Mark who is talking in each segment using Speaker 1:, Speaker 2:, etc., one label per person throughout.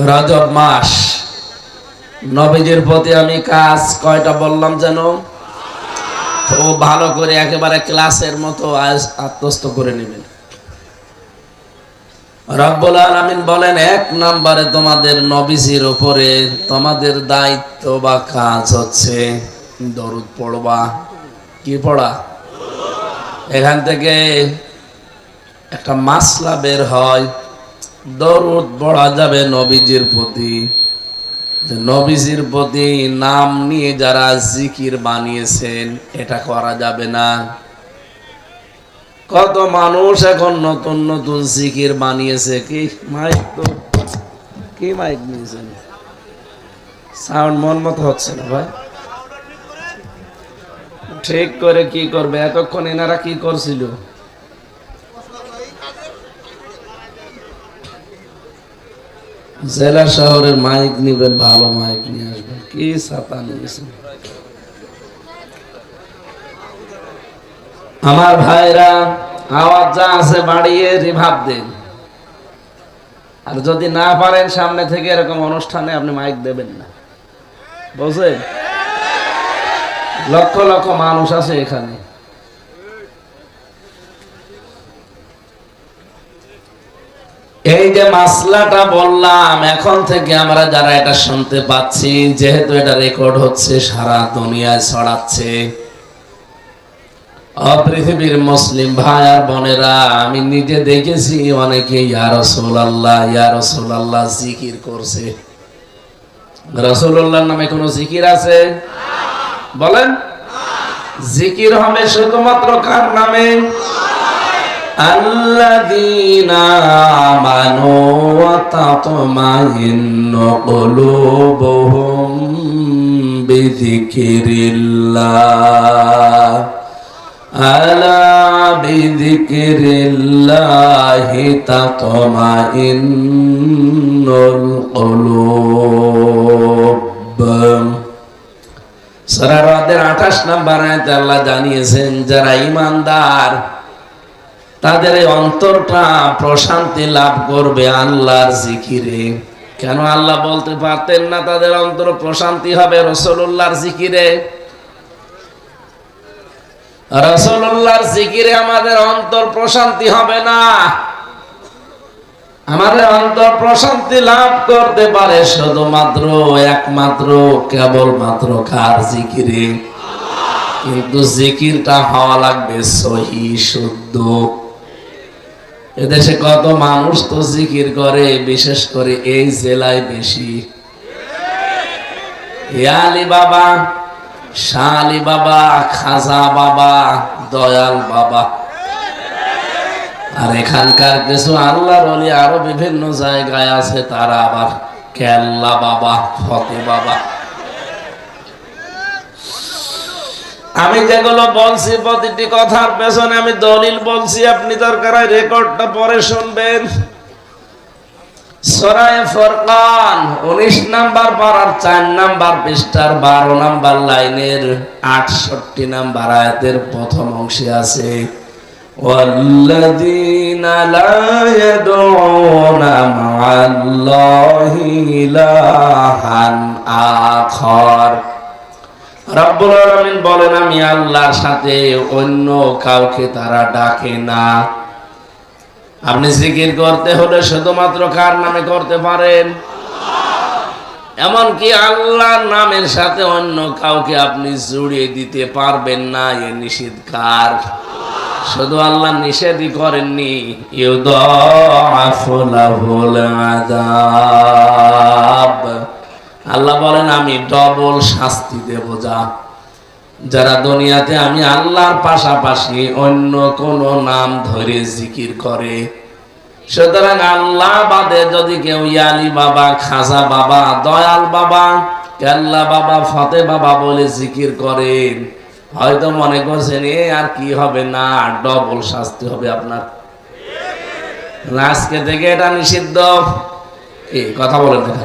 Speaker 1: রজব মাস, নবীজির প্রতি আমি কাজ কয়টা বললাম যেন? ও ভালো করে একেবারে ক্লাসের মতো আত্মস্থ করে নেবেন। রব্বুল আলামিন বলেন, এক নম্বরে তোমাদের নবীজির উপরে তোমাদের দায়িত্ব বা কাজ হচ্ছে দরুদ পড়বা। কি পড়া? এখান থেকে একটা মাসলা বের হয়, দরুদ পড়া যাবে নবীজির প্রতি, নবীজির প্রতি নাম নিয়ে যারা জিকির বানিয়েছেন এটা করা যাবে না। কত মানুষ এখন নতুন নতুন জিকির বানিয়েছে। কি মাইক তো, কি মাইক নিয়েছেন? সাউন্ড মন মতো হচ্ছে না ভাই, ঠিক করে কি করবে? এতক্ষণ এনারা কি করছিল? জেলা শহরের মাইক নিবেন, ভালো মাইক নিয়ে আসবেন। কি ছাতা নিয়েছেন? আমার ভাইরা, আওয়াজ যা আছে বাড়িয়ে রিভাব দেন। আর যদি না পারেন সামনে থেকে এরকম অনুষ্ঠানে আপনি মাইক দেবেন না, বুঝলেন? লক্ষ লক্ষ মানুষ আছে এখানে। এই যে মাসলাটা বললাম, এখন থেকে আমরা যারা এটা শুনতে পাচ্ছি, যেহেতু এটা রেকর্ড হচ্ছে, সারা দুনিয়ায় ছড়াচ্ছে, পৃথিবীর মুসলিম ভাই আর বোনেরা, আমি নিজে দেখেছি অনেকে ইয়া রাসূলুল্লাহ ইয়া রাসূলুল্লাহ জিকির করছে। রাসূলুল্লাহর নামে কোনো জিকির আছে? বলেন। জিকির হবে শুধুমাত্র কার নামে? আল্লাযীনা আমানু ওয়া তাতমাইন্নু কুলুবুহুম বিযিকরিল্লাহ, আলা বিযিকরিল্লাহি তাতমাইন্নুল কুলুব। সূরা রাদের 28 নম্বর আয়াতে আল্লাহ জানিয়েছেন, যারা ঈমানদার তাদের অন্তরটা প্রশান্তি লাভ করবে আল্লাহর জিকিরে। কেন আল্লাহ বলতে পারতেন না তাদের অন্তর প্রশান্তি হবে রাসূলুল্লাহর জিকিরে? রাসূলুল্লাহর জিকিরে আমাদের অন্তর প্রশান্তি হবে না। আমাদের অন্তর প্রশান্তি লাভ করতে পারে শুধুমাত্র একমাত্র কেবলমাত্র কার জিকিরে? কিন্তু জিকিরটা হওয়া লাগবে সহি শুদ্ধ। এদেশে কত মানুষ তো জিকির করে, বিশেষ করে এই জেলায় বেশি। আলী বাবা, শাহ আলী বাবা, খাজা বাবা, দয়াল বাবা, আর এখানকার কিছু আল্লাহর ওলি আরো বিভিন্ন জায়গায় আছে, তারা আবার কেল্লা বাবা, ফতে বাবা। আমি যেগুলো বলছি প্রতিটি কথার পেছনে আমি দলিল বলছি, আপনি দরকার হয় রেকর্ডটা পরে শুনবেন। সূরা ফুরকান 19 নাম্বার পারার 4 নাম্বার পৃষ্ঠার 12 নাম্বার লাইনের 68 নাম্বার আয়াতের প্রথম অংশে আছে, ওয়াল্লাযীনা লা ইয়াদউনা মা'আল্লাহি ইলাহান আখার। রব্বুল আলামিন বলেন, আমি আল্লাহর সাথে অন্য কাউকে তারা ডাকে না। আপনি জিকির করতে হলে শুধুমাত্র কার নামে করতে পারেন? এমনকি আল্লাহর নামের সাথে অন্য কাউকে আপনি জড়িয়ে দিতে পারবেন না। এ নিষেধ কার? শুধু আল্লাহ নিষেধই করেননি, ইউদাআফু লাহুল আযাব। আল্লাহ বলেন, আমি ডবল শাস্তি দেব যারা দুনিয়াতে আমি আল্লাহর পাশাপাশি অন্য কোন নাম ধরে জিকির করে। সুতরাং আল্লাহ বাদে যদি কেউ আলী বাবা, খাজা বাবা, দয়াল বাবা, কেল্লা বাবা, ফতে বাবা বলে জিকির করেন, হয়তো মনে করছেন এ আর কি হবে, না, ডবল শাস্তি হবে আপনার। আজকে থেকে এটা নিষিদ্ধ। এই কথা বলেন না।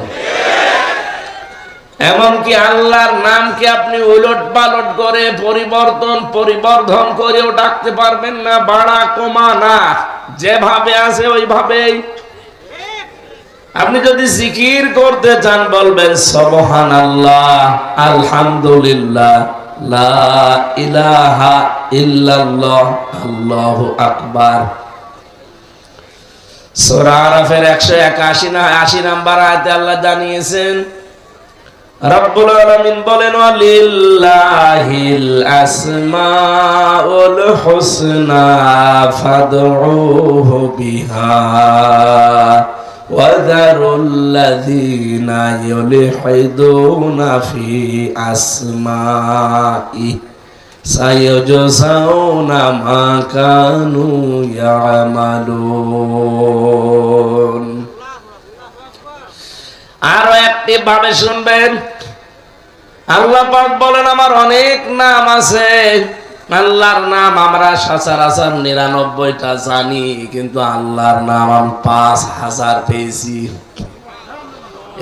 Speaker 1: এমনকি আল্লাহর নামকে আপনি উলট পালট করে পরিবর্ধন করেও ডাকতে পারবেন না, বাড়া কমা না, যেভাবে আছে ওইভাবেই। আপনি যদি জিকির করতে চান বলবেন সুবহানাল্লাহ, আলহামদুলিল্লাহ, লা ইলাহা ইল্লাল্লাহ, আল্লাহু আকবার। সূরা আরাফের 181 না 80 নম্বর আয়াতে আল্লাহ জানিয়েছেন, রব্বুল আলামিন বলেন, ওয়ালিল্লাহিল আসমাউল হুসনা ফাদউহু বিহা ওয়াযারুল্লাযীনা ইউলহিদুনা ফি আসমাইহি সায়াজজাউনা মা কানু ইয়ামালুন। আরো একটি ভাবে শুনবেন, আল্লাহ পাক বলেন, আমার অনেক নাম আছে। আল্লাহর নাম আমরা সচরাচর 99টা জানি, কিন্তু আল্লাহর নাম আমি 5000 পেয়েছি।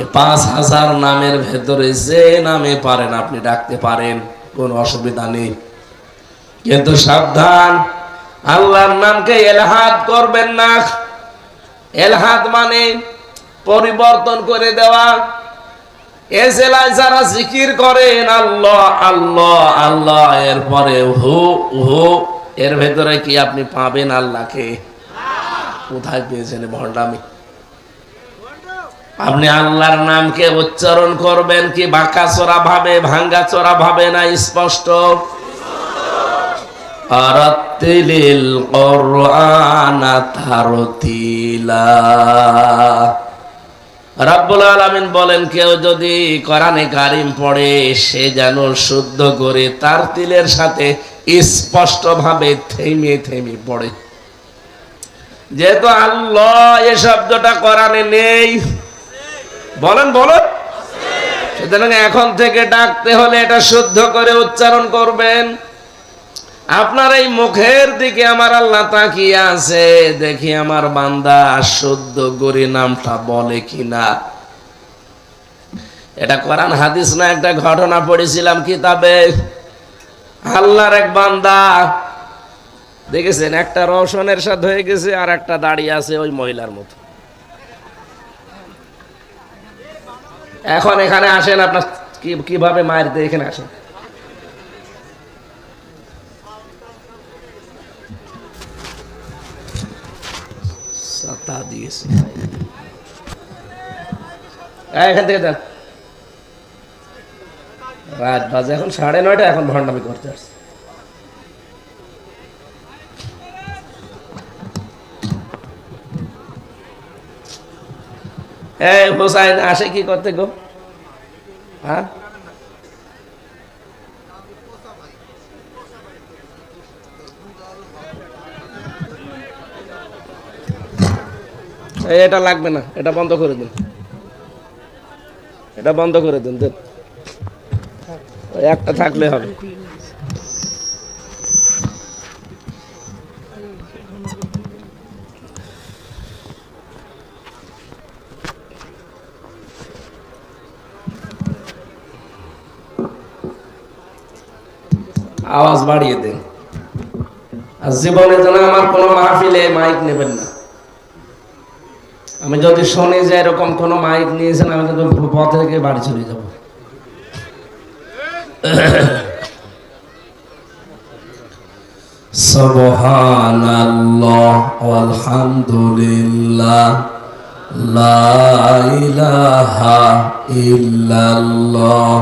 Speaker 1: এই 5000 নামের ভেতরে যে নামে পারেন আপনি ডাকতে পারেন, কোনো অসুবিধা নেই। কিন্তু সাবধান, আল্লাহর নামকে এলহাদ করবেন না। এলহাদ মানে পরিবর্তন করে দেওয়া। এ জেলায় যারা জিকির করেন আল্লাহ আল্লাহ আল্লাহ, এরপরে হু হু, এর ভেতরে কি আপনি পাবেন আল্লাহকে? কোথায় পেয়েছেন ভণ্ডামি? আপনি আল্লাহর নামকে উচ্চারণ করবেন কি বাঁকাচোরা ভাবে, ভাঙ্গাচোরা ভাবে, না স্পষ্ট? আরাতিলিল কুরআনা তারতিলা। রব্বুল আলামিন বলেন, কেউ যদি কোরআনে কারিম পড়ে সে যেন শুদ্ধ করে তারতিলের সাথে স্পষ্ট ভাবে থেমে থেমে পড়ে। যেহেতু আল্লাহ এই শব্দটা কোরআনে নেই, বলেন বলেন, সুতরাং এখন থেকে ডাকতে হলে এটা শুদ্ধ করে উচ্চারণ করবেন। আপনার এই মুখের দিকে আমার আল্লাহ তাকিয়ে আছে, দেখি আমার বান্দা শুদ্ধ করে নামটা বলে কিনা। এটা কোরআন হাদিস না, একটা ঘটনা পড়েছিলাম কিতাবে। আল্লাহর এক বান্দা দেখেছেন, একটা রওশনের সাথে হয়ে গেছে আর একটা দাঁড়িয়ে আছে ওই মহিলার মতো। এখন এখানে আসেন, আপনার কিভাবে মায়ের দিয়ে এখানে আসেন। এখান থেকে দেন, রাত বাজে এখন 9:30, এখন ভণ্ডামি করতে আসছে। হোসাইন আসে কি করতে গো? হ্যাঁ, এটা লাগবে না, এটা বন্ধ করে দিন, এটা বন্ধ করে দিন, দেন একটা থাকলে হবে। আওয়াজ বাড়িয়ে দেন। আর জীবনে যেন আমার কোনো মাহফিলে মাইক নেবেন না। আমি যদি শুনি যে এরকম কোন মাইক নিয়েছেন, আমি কিন্তু পথে থেকে বাড়ি চলে যাব। সুবহানাল্লাহ আলহামদুলিল্লাহ লা ইলাহা ইল্লাল্লাহ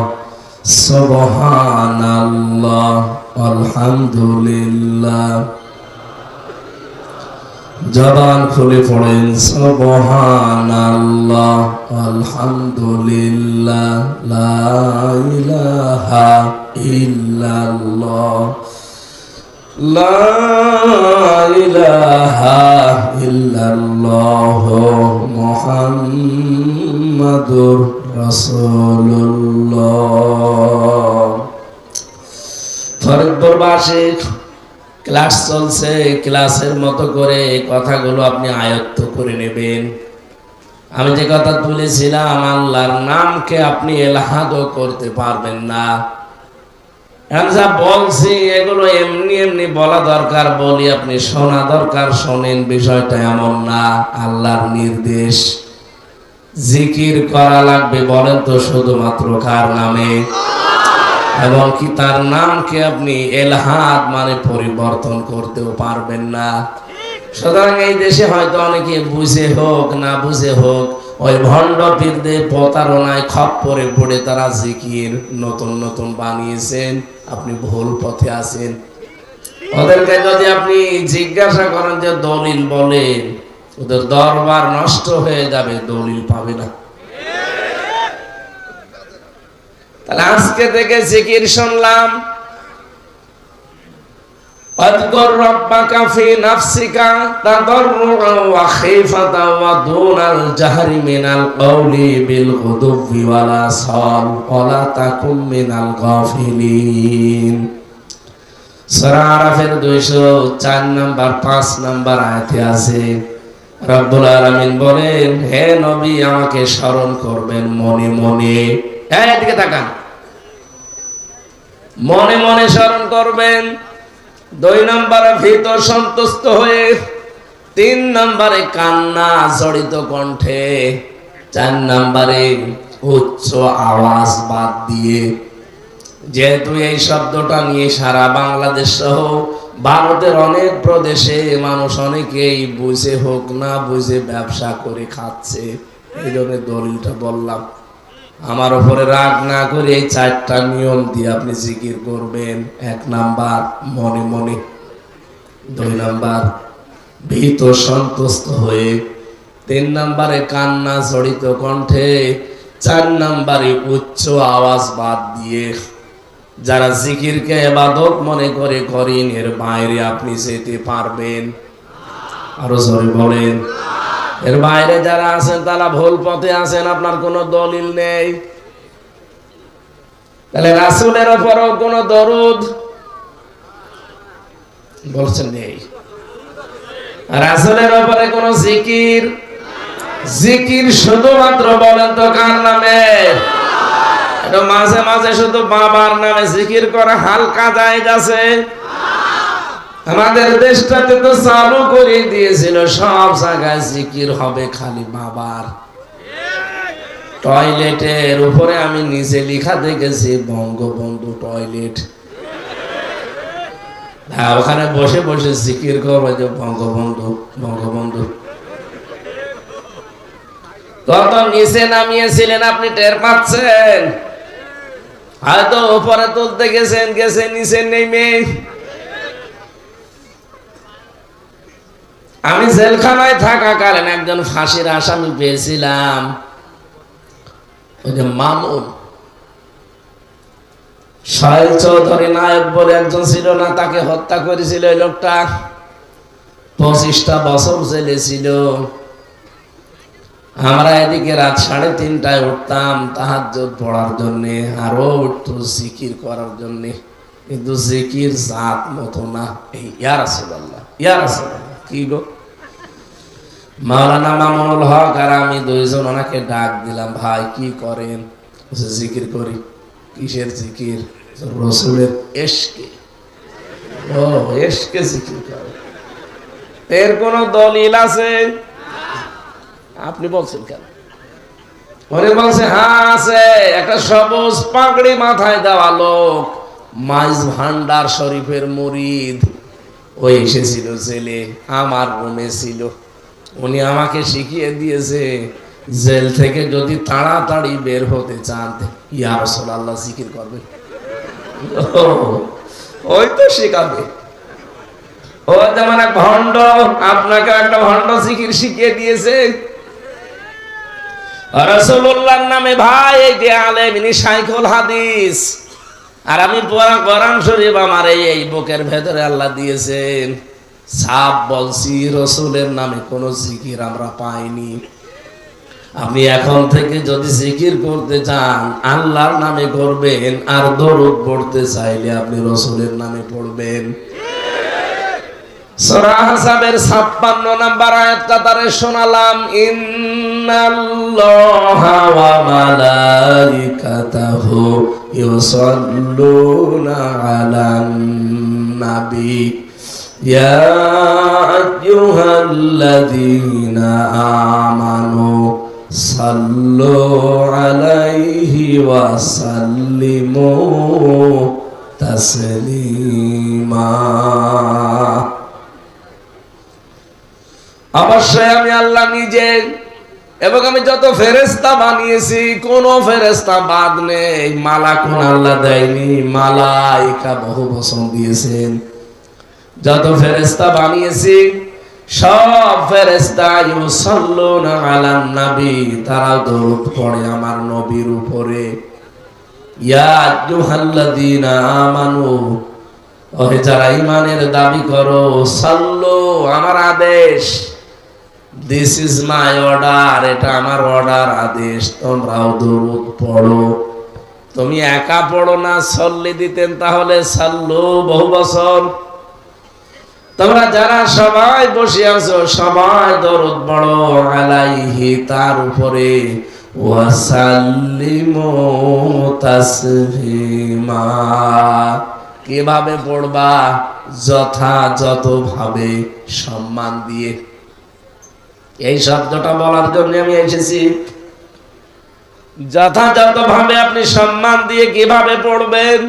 Speaker 1: সুবহানাল্লাহ আলহামদুলিল্লাহ। জবান খুলে পড়েন সুবহানাল্লাহ আলহামদুলিল্লাহ লা ইলাহা ইল্লাল্লাহ লা ইলাহা ইল্লাল্লাহ মুহাম্মাদুর রাসূলুল্লাহ। ফরিদপুরবাসী ক্লাস চলছে, ক্লাসের মতো করে কথাগুলো আপনি আয়ত্ত করে নেবেন। আমি যে কথা তুলেছিলাম, আল্লাহর নামকে আপনি এলাহাদও করতে পারবেন না। যা বলছি এগুলো এমনি এমনি বলা দরকার বলি, আপনি শোনা দরকার শোনেন, বিষয়টা এমন না। আল্লাহর নির্দেশ, জিকির করা লাগবে, বলেন তো শুধুমাত্র কার নামে? এবং কি তার নামকে আপনি এলহাদ মানে পরিবর্তন করতেও পারবেন না। সুতরাং এই দেশে হয়তো অনেকে বুঝে হোক না বুঝে হোক ওই ভণ্ড পীরদের প্রতারণায় খপ্পরে পড়ে তারা জিকির নতুন নতুন বানিয়েছেন। আপনি ভুল পথে আছেন। ওদেরকে যদি আপনি জিজ্ঞাসা করেন যে দলিল বলেন, ওদের দরবার নষ্ট হয়ে যাবে, দলিল পাবে না। তাহলে আজকে থেকে জিকির শুনলাম, আযকুর রাব্বাকা ফি নাফসিকা তাদাররুআন ওয়া খিফাতান ওয়া দুনাল জাহরি মিনাল কওলি বিল গুদুবি ওয়াল আসাল ওয়া লা তাকুম মিনাল গাফিলিন। সূরা আরাফের 204 নাম্বার 5 নাম্বার আয়াতে আছে রব্বুল আলামিন বলেন, হে নবী আমাকে স্মরণ করবেন মনে মনে। এদিকে তাকান, মনে মনে স্মরণ করবেন। 2 নম্বরে ভীত সন্তুষ্ট হয়ে, 3 নম্বরে কান্না জড়িত কণ্ঠে, 4 নম্বরে উচ্চ আওয়াজ বাদ দিয়ে। যেহেতু এই শব্দটা নিয়ে সারা বাংলাদেশ সহ ভারতের অনেক প্রদেশে মানুষ অনেকেই বুঝে হোক না বুঝে ব্যবসা করে খাচ্ছে, এই জন্য দলিলটা বললাম। আমার উপরে রাগ না করে এই 4টা নিয়ম দিয়ে আপনি জিকির করবেন। 1 নাম্বার মনে মনে, 2 নাম্বার ভীত সন্তুষ্ট হয়ে, 3 নাম্বারে কান্না জড়িত কণ্ঠে, 4 নাম্বারে উচ্চ আওয়াজ বাদ দিয়ে। যারা জিকিরকে ইবাদত মনে করে করেন, এর বাইরে আপনি যেতে পারবেন? আরো জোরে বলেন। এর বাইরে যারা আছেন তারা ভুল পথে আছেন, আপনার কোনো দলিল নেই। তাহলে রাসূলের উপরও কোনো দরুদ বলছেন নেই, রাসূলের উপরে কোনো জিকির, জিকির শুধুমাত্র বলেন তো কার নামে? এটা মাঝে মাঝে শুধু বাবার নামে জিকির করা হালকা জায়েজ আছে। আমাদের দেশটাতে তো চালু করে দিয়েছিল, সব জায়গায় জিকির হবে খালি বাবার। টয়লেটের উপরে আমি নিচে লেখা দেখেছি বঙ্গবন্ধু টয়লেট। হ্যাঁ, ওখানে বসে বসে জিকির করবে যে বঙ্গবন্ধু বঙ্গবন্ধু। কত নিচে নামিয়েছিলেন আপনি টের পাচ্ছেন? হয়তো উপরে তুলতে গেছেন, গেছে নিচে নেমে। আমি জেলখানায় থাকাকালীন একজন ফাঁসির আসামি পেয়েছিলাম, ওই যে মামুন সাহেল চৌধুরী নায়ক বলে একজন ছিল না, তাকে হত্যা করেছিল ওই লোকটা। 25টা বছর জেলে ছিল। আমরা এদিকে রাত 3:30টায় উঠতাম তাহাজ্জুদ পড়ার জন্য, আরো উঠতো জিকির করার জন্য, কিন্তু জিকির জাত মতো না। এই ইয়া রাসূলুল্লাহ, ইয়া রাসূলুল্লাহ, কি গো? মাওলানা মামুনুল হক আর আমি 2 জন ওনাকে ডাক দিলাম, ভাই কি করেন? জিকির করি। কিসের জিকির? রাসূলের ইশকে। ও ইশকে জিকির করে। এর কোন দলিল আছে? আপনি বলছেন কেন? ওরে বলছে হ্যাঁ আছে। একটা সবুজ পাগড়ি মাথায় দেওয়া লোক, মাইজ ভান্ডার শরীফের মুরিদ, ওই এসেছিল জেলে, আমার রুমে ছিল। উনি আমাকে শিখিয়ে দিয়েছে জেল থেকে যদি তাড়াতাড়ি বের হতে চান ইয়া রাসূলুল্লাহ জিকির করবে। ওই তো শিখাবে। ও যেমন এক ভণ্ড আপনাকে একটা ভণ্ড জিকির শিখিয়ে দিয়েছে। রাসূলুল্লাহর নামে ভাই এই যে আলেম, ইনি শাইখুল হাদিস। আর আমি পুরা কোরআন শরীফ আমার এই বুকের ভেতরে আল্লাহ দিয়েছেন। সাপ বলছি রাসূলের নামে কোনো জিকির আমরা পাইনি। আপনি এখন থেকে যদি জিকির করতে চান আল্লাহর নামে করবেন, আর দরুদ পড়তে চাইলে আপনি রাসূলের নামে পড়বেন। সূরা আহজাবের 56 নাম্বার আয়াতটা তারে শোনালাম, ইন্নাল্লাহা ওয়া মালাইকাতাহু ইউসাল্লুনা আলান নাবী ইয়া আইয়ুহাল্লাযীনা আমানু সাল্লু আলাইহি ওয়া সাল্লিমু তাসলিমা। অবশ্যই আমি আল্লাহ নিজে এবং আমি যত ফেরেশতা বানিয়েছি কোন ফেরেশতা বাদ নেই। মালাকুন আল্লাহ দেয়নি, মালাইকা বহু বচন দিয়েছেন। যত ফেরেশতা বানিয়েছি সব ফেরেশতা ইউসাল্লুনা আলান নবী, তারা দরুদ পড়ে আমার নবীর উপরে। ইয়া আইয়ুহাল্লাযীনা আমানু, ওহে যারা ঈমানের দাবি করো, সাল্লু আমার আদেশ, দিস ইজ মাই অর্ডার, এটা আমার অর্ডার আদেশ, তোমরাও দরুদ পড়ো। তুমি একা পড়ো না, সল্লি দিতেন তাহলে সাল্লু বহু বছর। তোমরা যারা সবাই বসে আছো সবাই দরুদ পড়ো আলাইহি, তার উপরে, ওয়া সাল্লিমু তাসলিমা। কিভাবে পড়বা? যথাযথভাবে, সম্মান দিয়ে। এই শব্দটা বলার জন্য আমি এসেছি। যথাযথভাবে আপনি সম্মান দিয়ে কিভাবে পড়বেন?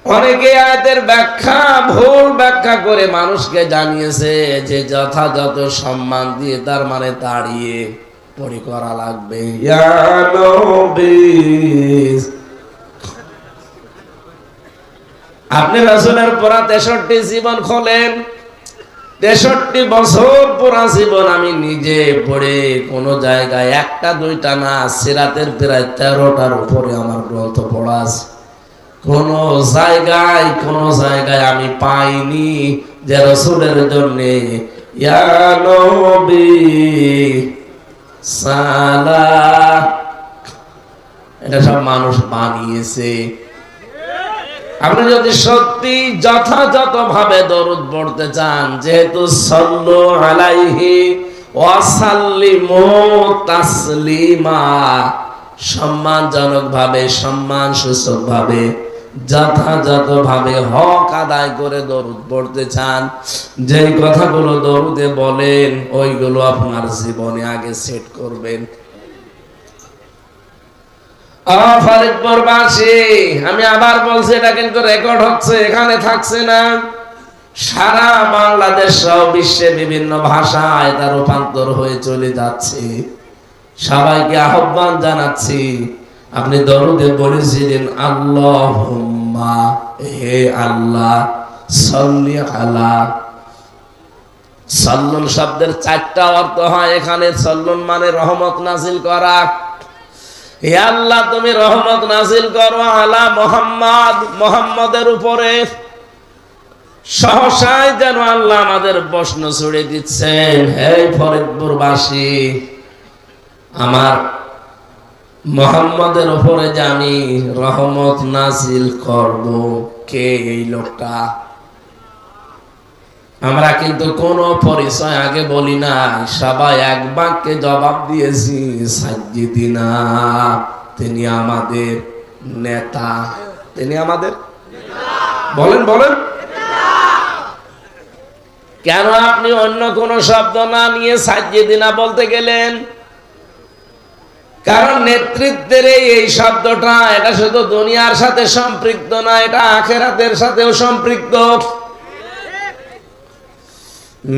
Speaker 1: অনেকে আয়াতের ব্যাখ্যা ভুল ব্যাখ্যা করে মানুষকে জানিয়েছে যে যথাযথ সম্মান দিয়ে, তার মানে দাঁড়িয়ে পড়ি করা লাগবে। ইয়া নবী, আপনি রাসূলের পুরা 63 জীবন খোলেন, 63 বছর পুরা জীবন আমি নিজে পড়ে কোন জায়গায় একটা দুইটা না, সিরাতের প্রায় 13টার উপরে আমার গ্রন্থ পড়া আছে। কোন জায়গায় আমি পাইনি যে রাসূলের জন্য ইয়া নবী সালাম, এটা সব মানুষ বানিয়েছে। আপনি যদি সত্যি যথাযথভাবে দরুদ পড়তে চান, যেহেতু সাল্লু আলাইহি ওয়া সাল্লিমু তাসলিমা, সম্মানজনক ভাবে, সম্মান সূচক ভাবে, যথাযথ ভাবে হক আদায় করে দরুদ পড়তে চান, যেই কথাগুলো দরুদে বলেন ওইগুলো আপনার জীবনে আগে সেট করবেন। ফরিদপুরবাসী, আমি আবার বলছি, এটা কিন্তু রেকর্ড হচ্ছে, এখানে থাকছে না। সারা বাংলাদেশ সহ বিশ্বে বিভিন্ন ভাষায় তার রূপান্তর হয়ে চলে যাচ্ছে। সবাইকে আহ্বান জানাচ্ছি, আপনি দরুদে বলেছিলেন আল্লাহুম্মা, হে আল্লাহ, সাল্লি আলা। সাল্লুন শব্দের 4টা অর্থ হয় এখানে। সাল্লুন মানে রহমত নাজিল করা। হে আল্লাহ, তুমি রহমত নাজিল করো আলা মুহাম্মদ, মুহাম্মদের উপরে। সহসায় যেন আল্লাহ আমাদের প্রশ্ন ছুড়ে দিচ্ছেন, হে ফরিদপুরবাসী, আমার মুহাম্মদের উপরে যে আমি রহমত নাজিল করব, কে এই লোকটা? আমরা কিন্তু কোনো পরিচয় আগে বলি না, সবাই এক বাক্যে জবাব দিয়েছি, সাজ্জিদিনা, তিনি আমাদের নেতা। তিনি আমাদের বলেন বলেন কেন আপনি অন্য কোন শব্দ না নিয়ে সাজ্জিদিনা বলতে গেলেন? কারণ নেতৃত্বের এই শব্দটা, এটা শুধু দুনিয়ার সাথে সম্পৃক্ত না, এটা আখিরাতের সাথেও সম্পৃক্ত।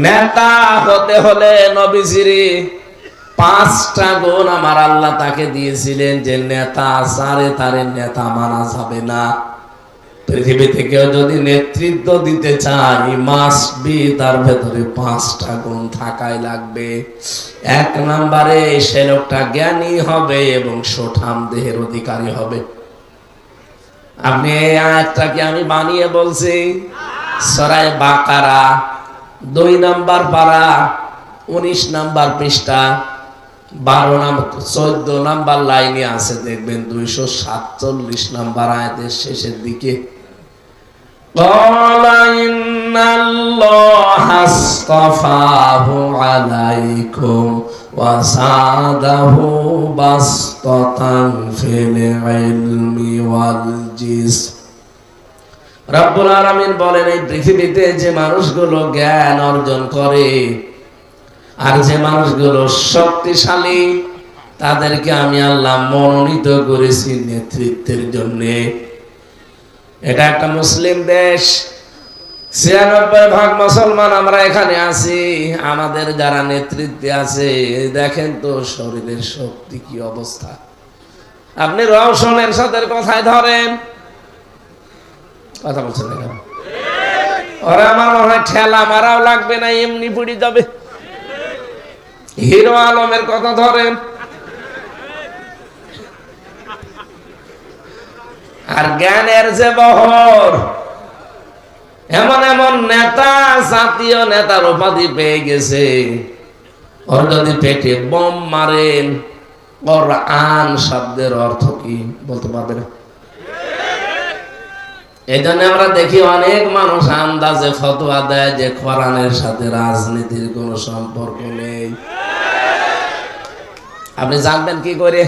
Speaker 1: নেতা হতে হলে নবীজির 5টা গুণ আমার আল্লাহ তাকে দিয়েছিলেন, যে নেতা সারে তারে নেতা মানা যাবে না। পৃথিবীতে কেউ যদি নেতৃত্ব দিতে চায়, মাস্ট বি, তার ভেতরে 5টা গুণ থাকাই লাগবে। 1 নম্বরে সে লোকটা জ্ঞানী হবে এবং সুঠাম দেহের অধিকারী হবে। আপনি এই আয়াতটাকে আমি বানিয়ে বলছি, সূরা বাকারা 2 নম্বর পারা 19 নম্বর পৃষ্ঠা 14 নম্বর লাইনে আছে, দেখবেন 247 নম্বর আয়াতের শেষের দিকে। قال إن الله اصطفاه عليكم وزاده بسطة في العلم والجسم। রব্বুল আলামিন বলেন, এই পৃথিবীতে যে মানুষগুলো জ্ঞান অর্জন করে, আর যে মানুষগুলো শক্তিশালী তাদেরকে আমি আল্লাহ মনোনীত করেছি নেতৃত্বের জন্য। এটা একটা মুসলিম দেশ, 96% মুসলমান আমরা এখানে আছি। আমাদের যারা নেতৃত্বে আছে দেখেন তো শরীরের শক্তি কি অবস্থা। আপনি রওশনের সাথে কথায় ধরেন, কথা বলছেন না কেন? ওরা আমার মনে হয় ঠেলা মারাও লাগবে না, এমনি পড়ে যাবে। হিরো আলমের কথা ধরেন, আর জ্ঞানের যে বহর, এমন এমন নেতা, জাতীয় নেতার উপাধি পেয়ে গেছে। ওর যদি পেটে বোম মারেন, ওর আন শব্দের অর্থ কি বলতে পারবে না। এই জন্য আমরা দেখি অনেক মানুষ আন্দাজে ফতোয়া দেয় যে কোরআনের সাথে রাজনীতির কোন সম্পর্ক নেই। আপনি জানবেন কি করে?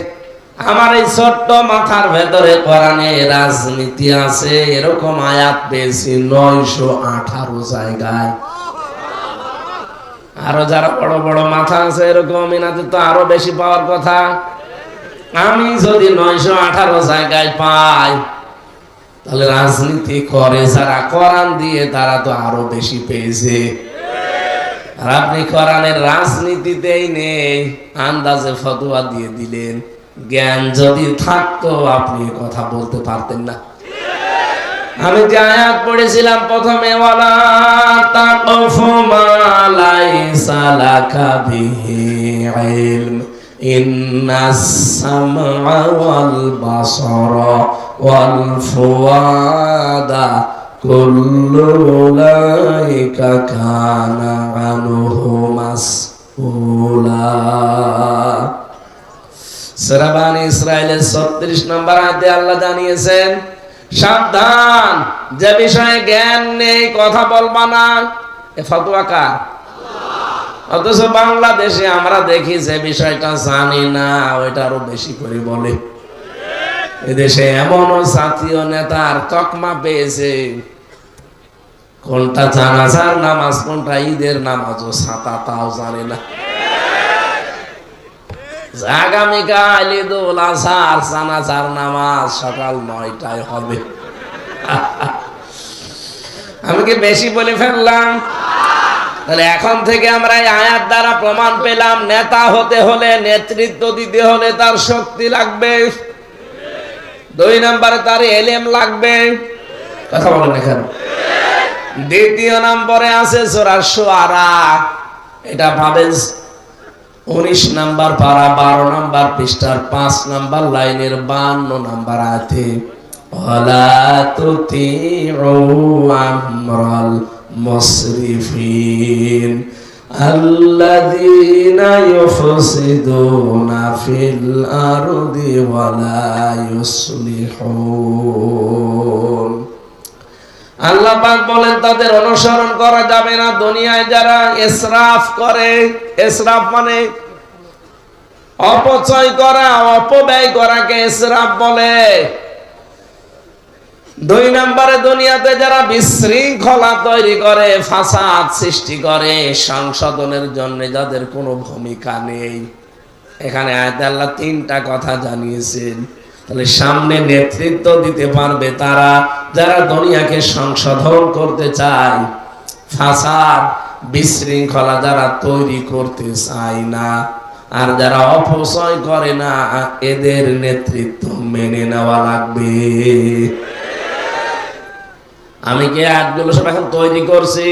Speaker 1: আমার এই ছোট্ট মাথার ভেতরে কোরআনে রাজনীতি আছে এরকম আয়াত পেয়েছি 918 জায়গায়। আরো যারা বড় বড় মাথা আছে এরকম, এনাদের তো আরো বেশি পাওয়ার কথা। আমি যদি 918 জায়গায় পাই, তাহলে রাজনীতি করে যারা কোরআন দিয়ে তারা তো আরো বেশি পেয়েছে। আর আপনি কোরআনের রাজনীতিতেই নেই, আন্দাজে ফতোয়া দিয়ে দিলেন। জ্ঞান যদি থাকতো আপনি কথা বলতে পারতেন না। আমি যে আয়াত পড়েছিলাম প্রথমে, ওয়ালা তাকফু মা লাইসা লাকা বিহি ইলম ইন্নাস সামআ ওয়াল বাসারা ওয়াল ফুআদা কুল্লু উলাইকা কানা আনহু মাসউলা। সূরা বানী ইসরাঈলের 36 নম্বর আয়াতে আল্লাহ জানিয়েছেন, সাবধান, যে বিষয়ে জ্ঞান নেই কথা বলবা না। এ ফতোয়া কার? অথচ বাংলাদেশে আমরা দেখি যে বিষয়টা জানি না ওইটা আরো বেশি করে বলে। এদেশে এমনও জাতীয় নেতার তকমা পেয়েছে, কোনটা জানাজার নামাজ কোনটা ঈদের নামাজ ও ছাতা তাও জানে না। আগামীকাল ঈদুল আজহার জানাজার নামাজ সকাল 9টায় হবে। আমি কি বেশি বলে ফেললাম? তাহলে এখন থেকে আমরা এই আয়াত দ্বারা প্রমাণ পেলাম, নেতা হতে হলে, নেতৃত্ব দিতে হলে তার শক্তি লাগবে। 2 নম্বরে তার এলেম লাগবে। কথা বলেন এখানে। দ্বিতীয় নম্বরে আছে সূরা শুআরা। এটা পাবেন 19 নম্বর পারা 12 নম্বর পৃষ্ঠার 5 নম্বর লাইনের 52 নম্বর আয়াতে, ওয়ালা তুতিউ আমরাল মুসরিফিন আল্লাযীনা ইউফসিদুনা ফিল আরদি ওয়ালা ইউসলিহুন। আল্লাহ পাক বলেন তাদের অনুসরণ করা যাবে না দুনিয়ায় যারা ইসরাফ করে। ইসরাফ মানে অপচয় করা, অপব্যয় করাকে ইসরাফ বলে। 2 নম্বরে দুনিয়াতে যারা বিশৃঙ্খলা তৈরি করে, ফাসাদ সৃষ্টি করে, সংশোধনের জন্য যাদের কোনো ভূমিকা নেই। এখানে আয়াতে আল্লাহ 3টা কথা জানিয়েছেন। তাহলে সামনে নেতৃত্ব দিতে পারবে তারা যারা দুনিয়াকে সংশোধন করতে চায়, ফাসাদ বিশৃঙ্খলা যারা তৈরি করতে চায় না, আর যারা অপচয় করে না, এদের নেতৃত্ব মেনে নেওয়া লাগবে। আমি কি আয়াতগুলো সব এখন তৈরি করছি?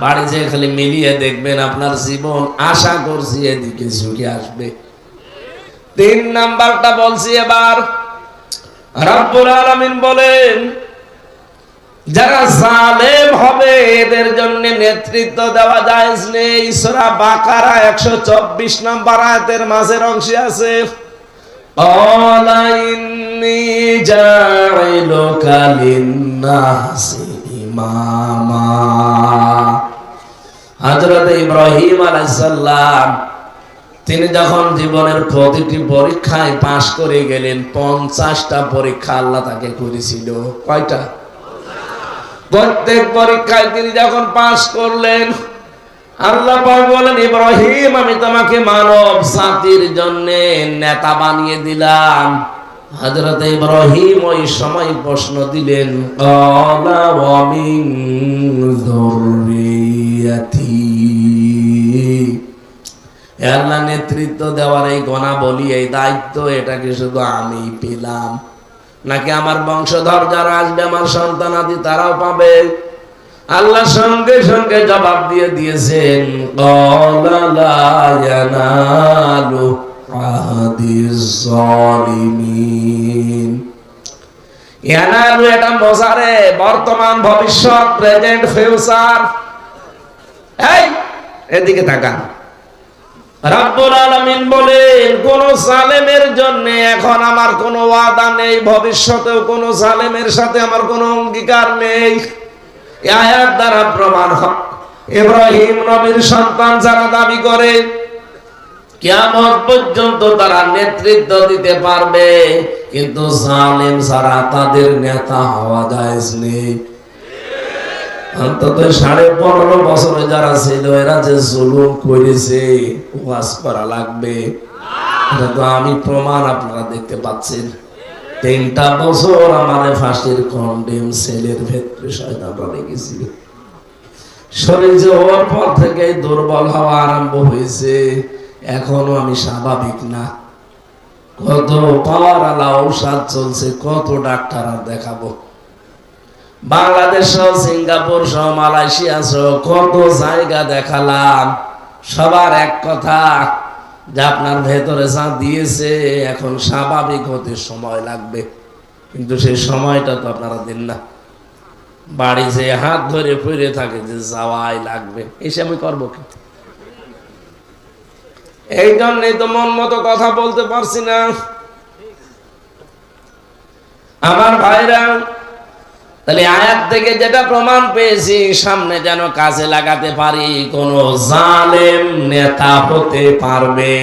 Speaker 1: বাড়ি যেয়ে খালি মিলিয়ে দেখবেন আপনার জীবন, আশা করছি এদিকে ঝুঁকে আসবে। 3 নাম্বারটা বলছি এবার। রব্বুল আলামিন বলেন যারা জালেম হবে এদের জন্য নেতৃত্ব দেওয়া জায়েজ নেই। সূরা বাকারা 124 নম্বর আয়াতের মাঝের অংশে আছে, ক্বালা ইন্নী জাইলুকা লিন-নাসি ইমামা। হযরত ইব্রাহিম আলাইহিস সালাম তিনি যখন জীবনের প্রতিটি পরীক্ষায় পাশ করে গেলেন, 50টা পরীক্ষা আল্লাহ তাকে করেছিল। কয়টা? প্রত্যেক পরীক্ষায় তিনি যখন পাশ করলেন, আল্লাহ পাক বলেন, ইব্রাহিম আমি তোমাকে মানব জাতির জন্য নেতা বানিয়ে দিলাম। হযরত ইব্রাহিম ওই সময় প্রশ্ন দিলেন, ক্বালা ওয়া মিন যুররিয়াতি, আল্লাহ নেতৃত্ব দেওয়ার এই গুণাবলী, এই দায়িত্ব, এটা কি শুধু আমি পেলাম নাকি আমার বংশধর যারা আসবে, আমার সন্তানাদি তারাও পাবে? আল্লাহ সঙ্গে সঙ্গে জবাব দিয়ে দিয়েছেন, ক্বালা লা ইয়ানালু আহাদিজ জালিমিন। ইয়ানালু এটা মোজারে, বর্তমান, ভবিষ্যৎ, প্রেজেন্ট, ফিউচার। এই এদিকে তাকান। রব্বুল আলামিন বলেন, কোন জালেমের জন্য এখন আমার কোনো ওয়াদা নেই, ভবিষ্যতেও কোন জালেমের সাথে আমার কোনো অঙ্গীকার নেই। এই আয়াত দ্বারা প্রমাণ হয়, ইব্রাহিম নবীর সন্তান যারা দাবি করে, কিয়ামত পর্যন্ত তারা নেতৃত্ব দিতে পারবে, কিন্তু জালেম ছাড়া তাদের নেতা হওয়া জায়েজ নেই। অন্তত 15.5 বছরে যারা ছিল, এরা যে জুলুম করেছে, ওয়াজ করা লাগবে। এটা তো আমি প্রমাণ, আপনারা দেখতে পাচ্ছেন। 3টা বছর আমারে ফাঁসির কন্ডেম সেলের ভেতরে শয়তানরা রেখেছিল। শরীর যে হওয়ার পর থেকে দুর্বল হওয়া আরম্ভ হয়েছে, এখনো আমি স্বাভাবিক না। কত পাওয়ার আলা ঔষধ চলছে, কত ডাক্তার আর দেখাবো। বাংলাদেশ সহ, সিঙ্গাপুর সহ, মালয়েশিয়া সহ কত জায়গা দেখালাম। সবার এক কথা যে আপনার ভেতরে যা দিয়েছে, এখন স্বাভাবিক হতে সময় লাগবে। কিন্তু সেই সময়টা তো আপনারা দিন না। বাড়ি যে হাত ধরে ফিরে থাকে যে যাওয়াই লাগবে, এসে আমি করবো কি? এই জন্যই তো মন মতো কথা বলতে পারছি না। আমার ভাইরা, তাহলে আয়াত থেকে যেটা প্রমাণ পেয়েছি, সামনে যেন কাজে লাগাতে পারি, কোন জালেম নেতা হতে পারবে।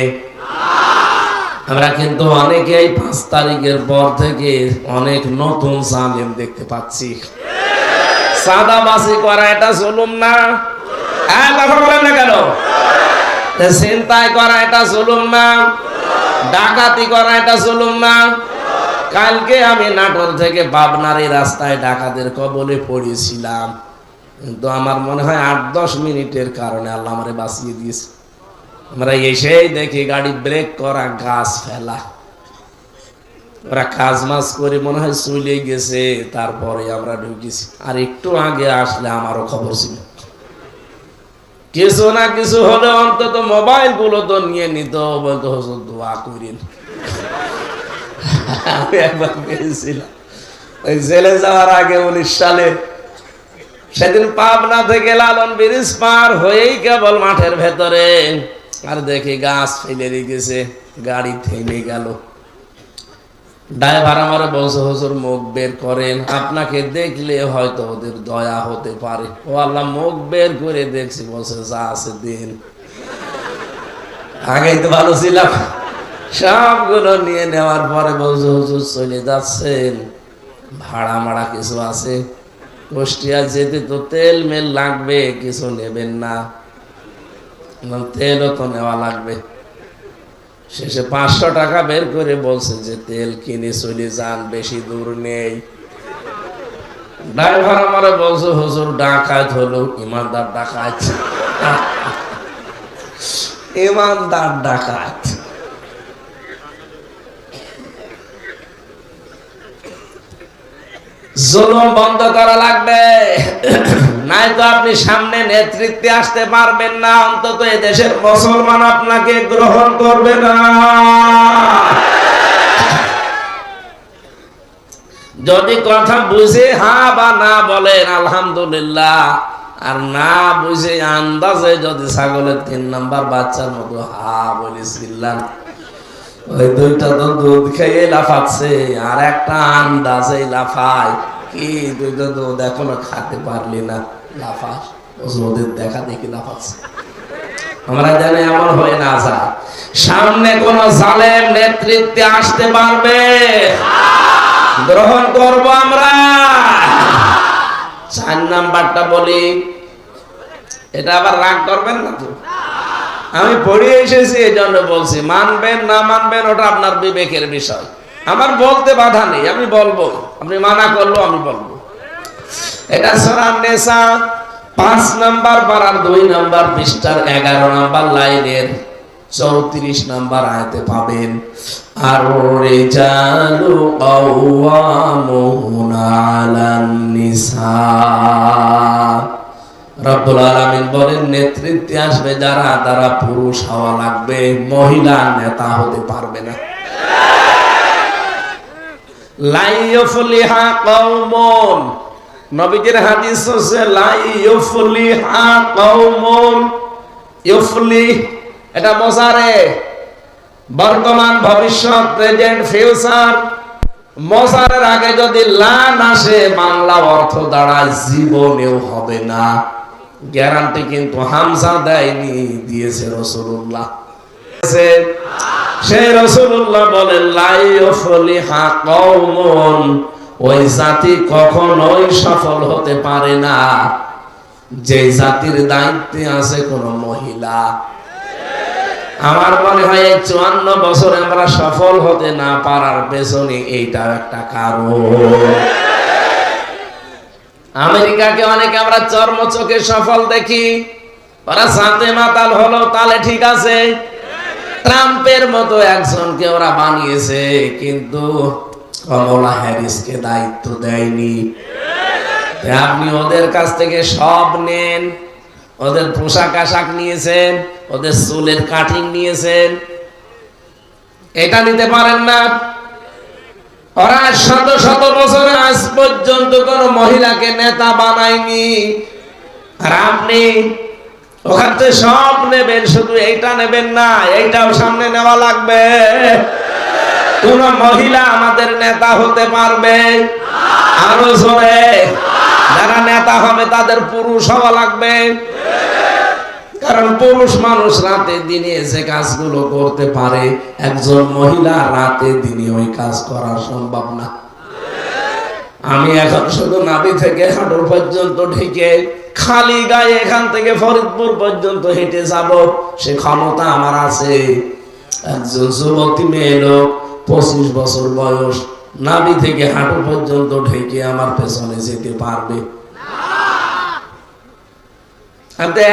Speaker 1: আমরা কিন্তু অনেকেই 5 তারিখের পর থেকে অনেক নতুন জালেম দেখতে পাচ্ছি। সাদাবাজি করা এটা জুলুম না? কথা বলেন না কেন? ছিনতাই করা এটা জুলুম না? ডাকাতি করা এটা জুলুম না? কালকে আমি নাটোর থেকে পাবনার এই রাস্তায় ডাকাতের কবলে পড়েছিলাম, কিন্তু আমার মনে হয় 8-10 মিনিটের কারণে আল্লাহ আমারে বাঁচিয়ে দিয়েছে। আমরা এসেই দেখি গাড়ি ব্রেক করা, গাছ ফেলা। ওরা কাজ মাজ করে মনে হয় চলে গেছে, তারপরে আমরা ঢুকেছি। আর একটু আগে আসলে আমারও খবর ছিল। কিছু না কিছু হলে অন্তত মোবাইল গুলো তো নিয়ে নিত, বলতো হুজুর দোয়া করেন। আমি একবার পেয়েছিলাম ওই জেলে যাওয়ার আগে 19 সালে, সেদিন পাবনা থেকে লালন ব্রিজ পার হয়েই কেবল মাঠের ভেতরে, আর দেখি গাছ ফেলে রেখেছে, গাড়ি থেমে গেল। ড্রাইভার আমার বলছে, হুজুর মুখ বের করেন, আপনাকে দেখলে হয়তো ওদের দয়া হতে পারে। ও আল্লাহ, মুখ বের করে দেখছি, বলছে যা আছে দিন। আগেই তো ভালো ছিলাম। সবগুলো নিয়ে নেওয়ার পরে বলছে, হুজুর চলে যাচ্ছেন, ভাড়া মাড়া কিছু আছে, কুষ্টিয়া যেতে তো তেল মেল লাগবে, কিছু নেবেন না? তেলও তো নেওয়া লাগবে। শেষে 500 টাকা বের করে বলছে যে তেল কিনে চলে যান, বেশি দূর নেই। ড্রাইভার আমার বলছে, হুজুর ডাকাত হলো, ইমানদার ডাকাত, ইমানদার ডাকাত। জুলুম বন্ধ করা লাগবে, নাই তো আপনি সামনে নেতৃত্বে আসতে পারবেন না। অন্তত এই দেশের মুসলমান আপনাকে গ্রহণ করবে না। যদি কথা বুঝে হ্যাঁ বা না বলেন আলহামদুলিল্লাহ, আর না বুঝে আন্দাজে যদি ছাগলের 3 নাম্বার বাচ্চার মতো হা বলেছিলাম, ওই 2টা তো দুধ খেয়ে লাফাচ্ছে, আর একটা আন্দাজে লাফায়। কি 2টা দুধ এখনো খাতে পারলি না, লাফাস? ওদের দেখা দেখি লাফাচ্ছে। আমরা জানি এমন হয়ে না যায়। সামনে কোন জালেম নেতৃত্বে আসতে পারবে, গ্রহণ করব আমরা। 4 নাম্বারটা বলি, এটা আবার রাগ করবেন না তো? আমি পড়ে এসেছি, এই জন্য বলছি। মানবেন না মানবেন ওটা আপনার বিবেকের বিষয়, আমার বলতে বাধা নেই, আমি বলবো। আপনি মানা করলো আমি বলবো। এটা সূরা নিসা 5 নাম্বার পারার 2 নাম্বার পৃষ্ঠার 11 নাম্বার লাইনের 34 নাম্বার আয়াতে পাবেন। আর রিজালু কাওয়ামুনা আলান নিসা। রব্বুল আলামিন বলেন, নেতৃত্বে আসবে যারা, তারা পুরুষ হওয়া লাগবে, মহিলা নেতা হতে পারবে না। লা ইউফলিহা কওমুন, নবীজির হাদিস হচ্ছে লা ইউফলিহা কওমুন। ইউফলিহ এটা মোজারে, বর্তমান ভবিষ্যৎ, প্রেজেন্ট ফিউচার। মোজারের আগে যদি লা আসে, বাংলা অর্থ দাঁড়ায় জীবনেও হবে না। গ্যারান্টি কিন্তু হামজা দেয়নি, দিয়েছে রাসূলুল্লাহ। সেই রাসূলুল্লাহ বলেন, লা ইউফলিহা কওমুন, ওই জাতি কখনোই সফল হতে পারে না যে জাতির দায়িত্বে আছে কোন মহিলা। আমার মনে হয় এই 54 বছরে আমরা সফল হতে না পারার পেছনে এইটা একটা কারণ। আমেরিকাকে অনেকে আমরা চর্ম চোখে সফল দেখি, ওরা সাথে মাতাল হলো, তাহলে ঠিক আছে। ট্রাম্পের মতো একজনকে ওরা বানিয়েছে, কিন্তু কমলা হ্যারিসকে দায়িত্ব দেয়নি। আপনি ওদের কাছ থেকে সব নেন, ওদের পোশাক আশাক নিয়েছেন, ওদের চুলের কাটিং নিয়েছেন, এটা নিতে পারেন না। ওরা শত শত বছর আজ পর্যন্ত কোন মহিলাকে নেতা বানায়নি। আর আপনি ওখান থেকে সব নেবেন, শুধু এইটা নেবেন না, এইটাও সামনে নেওয়া লাগবে। কোন মহিলা আমাদের নেতা হতে পারবে? আরো জোরে। যারা নেতা হবে তাদের পুরুষ হওয়া লাগবে, কারণ পুরুষ মানুষ রাতে দিনে যে কাজগুলো করতে পারে, একজন মহিলা রাতে দিনে ওই কাজ করা সম্ভব না। আমি এখন শুধু নাভি থেকে হাঁটু পর্যন্ত ঢেকে খালি গায়ে এখান থেকে ফরিদপুর পর্যন্ত হেঁটে যাব, সে ক্ষমতা আমার আছে। একজন যুবতী মেয়ে লোক 25 বছর বয়স, নাভি থেকে হাঁটু পর্যন্ত ঢেকে আমার পেছনে যেতে পারবে?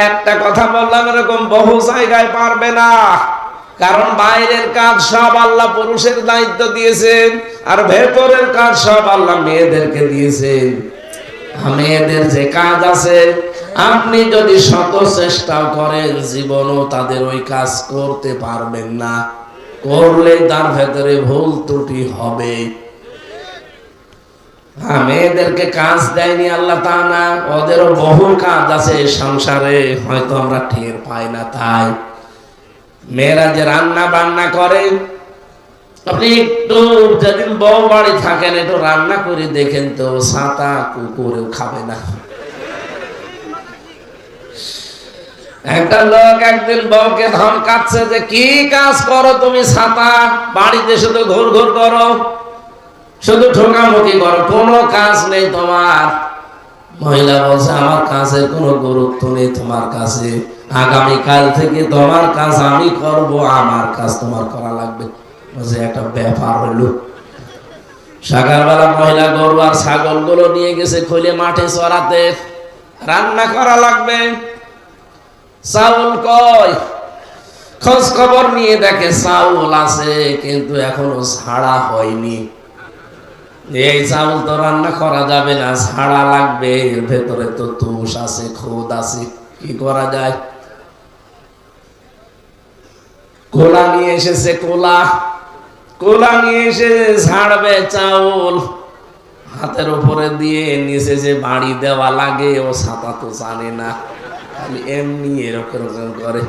Speaker 1: একটা কথা বললাম, এরকম বহু জায়গায় পারবে না। কারণ বাইরের কাজ সব আল্লাহ পুরুষের দায়িত্ব দিয়েছেন, আর ভেতরের কাজ সব আল্লাহ মেয়েদেরকে দিয়েছেন। মেয়েদের যে কাজ আছে, আপনি যদি শত চেষ্টা করেন, জীবনও তাদের ওই কাজ করতে পারবেন না। করলে তার ভেতরে ভুল ত্রুটি হবে। মেয়েদেরকে কাজ দেয়নি আল্লাহ তা না, ওদেরও বহু কাজ আছে সংসারে, হয়তো আমরা টের পাই না। তাই মেয়েরা যে রান্না বান্না করে, আপনি একটু যেদিন বউ বাড়ি থাকেন একটু রান্না করে দেখেন তো, ছাতা কুকুরেও খাবে না। একটা লোক একদিন বউকে ধমকাচ্ছে যে কি কাজ করো তুমি, ছাতা বাড়িতে শুধু ঘুর ঘুর করো, শুধু ঠোকামুখি করো, কোনো কাজ নেই তোমার। মহিলা বলছে, আমার কাজের কোনো গুরুত্ব নেই তোমার কাছে, আগামীকাল থেকে তোমার কাজ আমি করব, আমার কাজ তোমার করা লাগবে। বলছে একটা ব্যাপার হলো। সকালবেলা মহিলা গরু আর ছাগল গুলো নিয়ে গেছে খুলে মাঠে চড়াতে, রান্না করা লাগবে। চাউল কই, খোঁজ খবর নিয়ে দেখে চাউল আছে, কিন্তু এখনো ছাড়া হয়নি। এই চাউল তো রান্না করা যাবে না, ছাড়া লাগবে, এর ভেতরে তো তুষ আছে, খুদ আছে, কি করা যায়? কোলা নিয়ে এসেছে, কোলা নিয়ে এসে ছাড়বে চাউল, হাতের উপরে দিয়ে নিচে যে বাড়ি দেওয়া লাগে, ও ছাতা তো জানে না, খালি এমনি এরকম করে।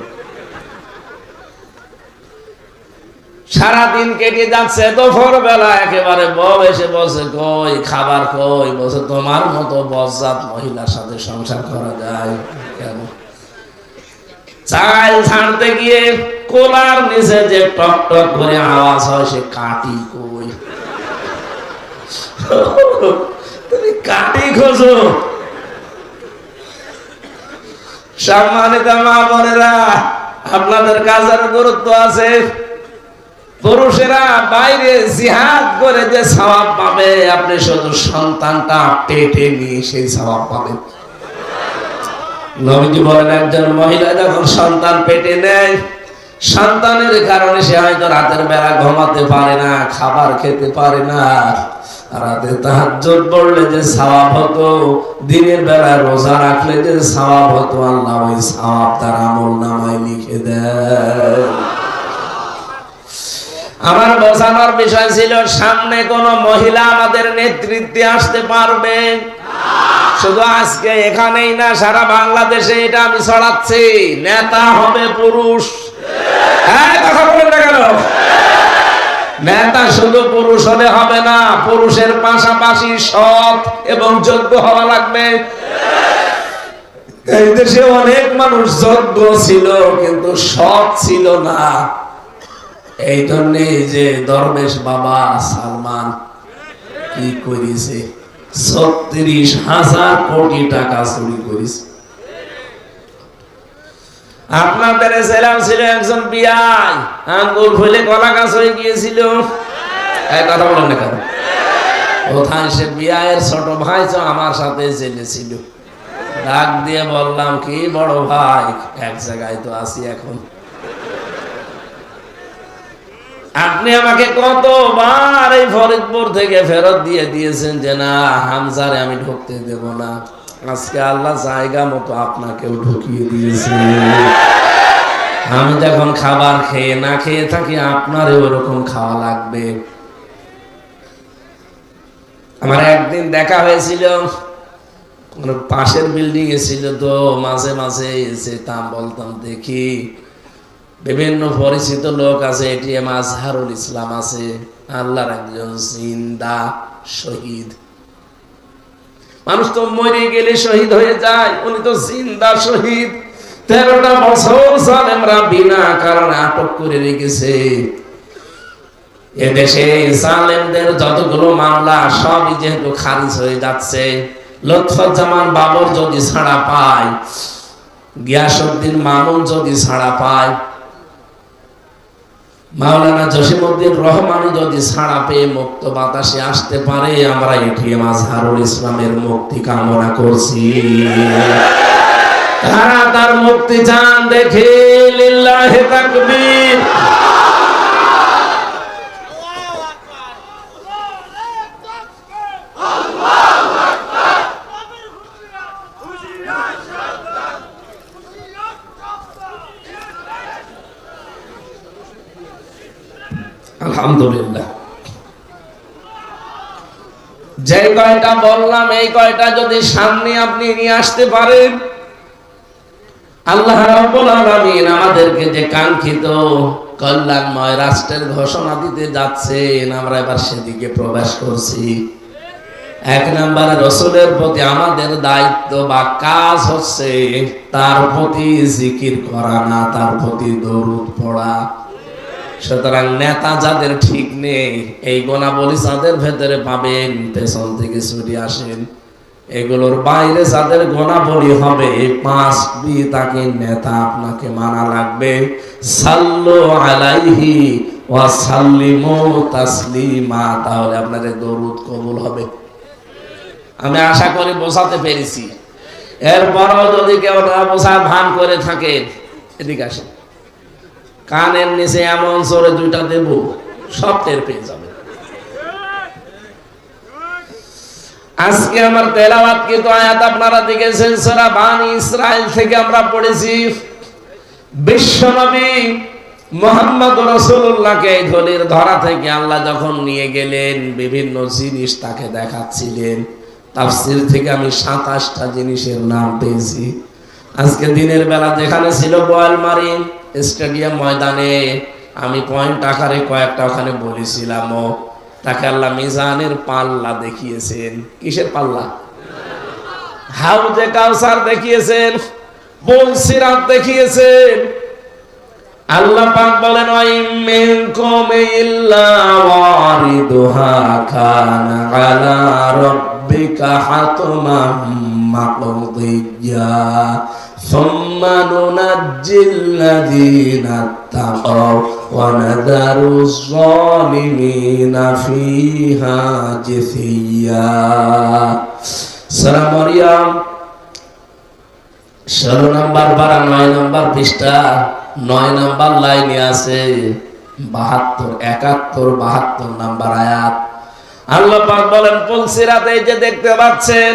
Speaker 1: সারাদিন কেটে যাচ্ছে, দুপুর বেলা একেবারে বউ এসে বলছে, কই খাবার কই? বলছে, তোমার মতো বজ্জাত মহিলার সাথে সংসার করা যায় কেন? চাল ছাড়তে গিয়ে কোলার নিচে যে টক টক করে আওয়াজ হয়, সে কাটি কই? তুমি কাটি খোঁজো? সম্মানিত মা বোনেরা, আপনাদের কাজের গুরুত্ব আছে। পুরুষেরা বাইরে জিহাদ করে যে সওয়াব পাবে, আপনি শুধু সন্তানটা পেটে নিয়ে সেই সওয়াব পাবেন। নবীজি বলেন, একজন মহিলা যখন সন্তান পেটে নেয়, সন্তানের কারণে সে হয়তো রাতের বেলা ঘুমাতে পারে না, খাবার খেতে পারে না, রাতে তাহাজ্জুদ পড়লে যে সওয়াব হতো, দিনের বেলা রোজা রাখলে যে সওয়াব হতো, আল্লাহ ওই সওয়াব তার আমলনামায় লিখে দেয়। আমার বোঝানোর বিষয় ছিল, সামনে কোন মহিলা আমাদের নেতৃত্বে আসতে পারবে শুধু আজকে এখানেই না, সারা বাংলাদেশে এটা আমি ছড়াচ্ছি, নেতা হবে পুরুষ। হ্যাঁ, কথা বলেন না কেন? নেতা শুধু পুরুষ হলে হবে না, পুরুষের পাশাপাশি সৎ এবং যোগ্য হওয়া লাগবে। এই দেশে অনেক মানুষ যোগ্য ছিল কিন্তু সৎ ছিল না। এই জন্যে যে দরবেশ বাবা সালমান কি করেছে, ৩৬,০০০ কোটি টাকা চুরি করেছে। আপনাদের ছেলে ছিল একজন বিয়াই, আঙ্গুল ফুলে কলা গাছ হয়ে গিয়েছিল। কথা বলেন না কেন? কোথায় সে বিয়ায়ের ছোট ভাই তো আমার সাথে ছিল, ডাক দিয়ে বললাম, কি বড় ভাই, এক জায়গায় তো আছি এখন। আপনি আমাকে কতবার এই ফরিদপুর থেকে ফেরত দিয়ে দিয়েছেন যে না, হামজারে আমি ঢুকতে দেব না। আজকে আল্লাহ জায়গা মতো আপনাকেও ঢুকিয়ে দিয়েছে। আমি যখন খাবার খেয়ে না খেয়ে থাকি, আপনারও ওরকম খাওয়া লাগবে। আমার একদিন দেখা হয়েছিল, পাশের বিল্ডিং এ ছিল, তো মাঝে মাঝে যেতাম, বলতাম দেখি বিভিন্ন পরিচিত লোক আছে, এটিএম আজহারুল ইসলাম আছে, আল্লাহর একজন জিন্দা শহীদ। মানুষ তো মরে গেলে শহীদ হয়ে যায়, উনি তো জিন্দা শহীদ। 13টা বছর জালেমরা বিনা কারণে আটক করে রেখেছে। এদেশে জালেমদের যতগুলো মামলা সবই যেহেতু খারিজ হয়ে যাচ্ছে, লুৎফুজ্জামান বাবর যদি ছাড়া পায়, গিয়াসউদ্দিন মামুন যদি ছাড়া পায়, মাওলানা জসিমউদ্দিন রহমান যদি ছাড়া পেয়ে মুক্ত বাতাসে আসতে পারে, আমরা এটিএম আজহারুল ইসলামের মুক্তি কামনা করছি। তারা তার মুক্তি চান, দেখে লিল্লাহি তাকবীর। আলহামদুলিল্লাহ। যে কয়টা বললাম, এই কয়টা যদি সামনে আপনি নিয়ে আসতে পারেন, আল্লাহ রাব্বুল আলামিন আমাদেরকে যে কাঙ্ক্ষিত কল্যাণময় রাষ্ট্রের ঘোষণা দিতে যাচ্ছেন, আমরা এবার সেদিকে প্রবেশ করছি। 1 নম্বরে রাসূলের প্রতি আমাদের দায়িত্ব বা কাজ হচ্ছে তার প্রতি জিকির করা, না তার প্রতি দরুদ পড়া। সুতরাং নেতা যাদের ঠিক নেই, এই গুণাবলী যাদের ভেতরে পাবেন, পেছন থেকে ছুটে আসেন। এগুলোর বাইরে যাদের গুণাবলী হবে, 5 তাকে নেতা আপনাকে মানা লাগবে। সাল্লু আলাইহি ওয়া সাল্লিমু তাসলিমা, তাহলে আপনাদের দরুদ কবুল হবে। আমি আশা করি বোঝাতে পেরেছি। এরপরও যদি কেউ না বোঝা ভান করে থাকে, এদিকে আসেন, কানের নিচে এমন জোরে 2টা দেব, সব টের পেয়ে যাবে। আজকে আমার তেলাওয়াত কিন্তু আয়াত আপনারা দেখেছেন, সূরা বানী ইসরাইল থেকে আমরা পড়েছি। বিশ্বনবী মুহাম্মদ রাসূলুল্লাহকে এই ধলির ধরা থেকে আল্লাহ যখন নিয়ে গেলেন, বিভিন্ন জিনিস তাকে দেখাচ্ছিলেন। তাফসীর থেকে আমি 27টা জিনিসের নাম পেয়েছি। আজকে দিনের বেলা যেখানে ছিল বোয়ালমারী স্টেডিয়াম ময়দানে, আমি পয়েন্ট আকারে কয়েকটা ওখানে বলেছিলাম। তাকে আল্লাহ মিজানের পাল্লা দেখিয়েছেন। কিসের পাল্লা? হাউজে কাউসার দেখিয়েছেন, পুলসিরাত দেখিয়েছেন। আল্লাহ পাক বলেন, ওয়াইমিনকুম ইল্লা ওয়ারিদুহা কানা আলা রাব্বিকা হাতমান মাকদিয়্যা সুম্মা নুনাজ্জিল্লাযীনা তাকাও ওয়া নাযারুজ যালিমিনা ফিহা জিসিয়্যা। সূরা মারইয়াম 16 নম্বর পারা 9 নম্বর পৃষ্ঠা 9 নম্বর লাইনে আছে 72 71 72 নম্বর আয়াত। আল্লাহ পাক বলেন পুলসিরাতে যে দেখতে পাচ্ছেন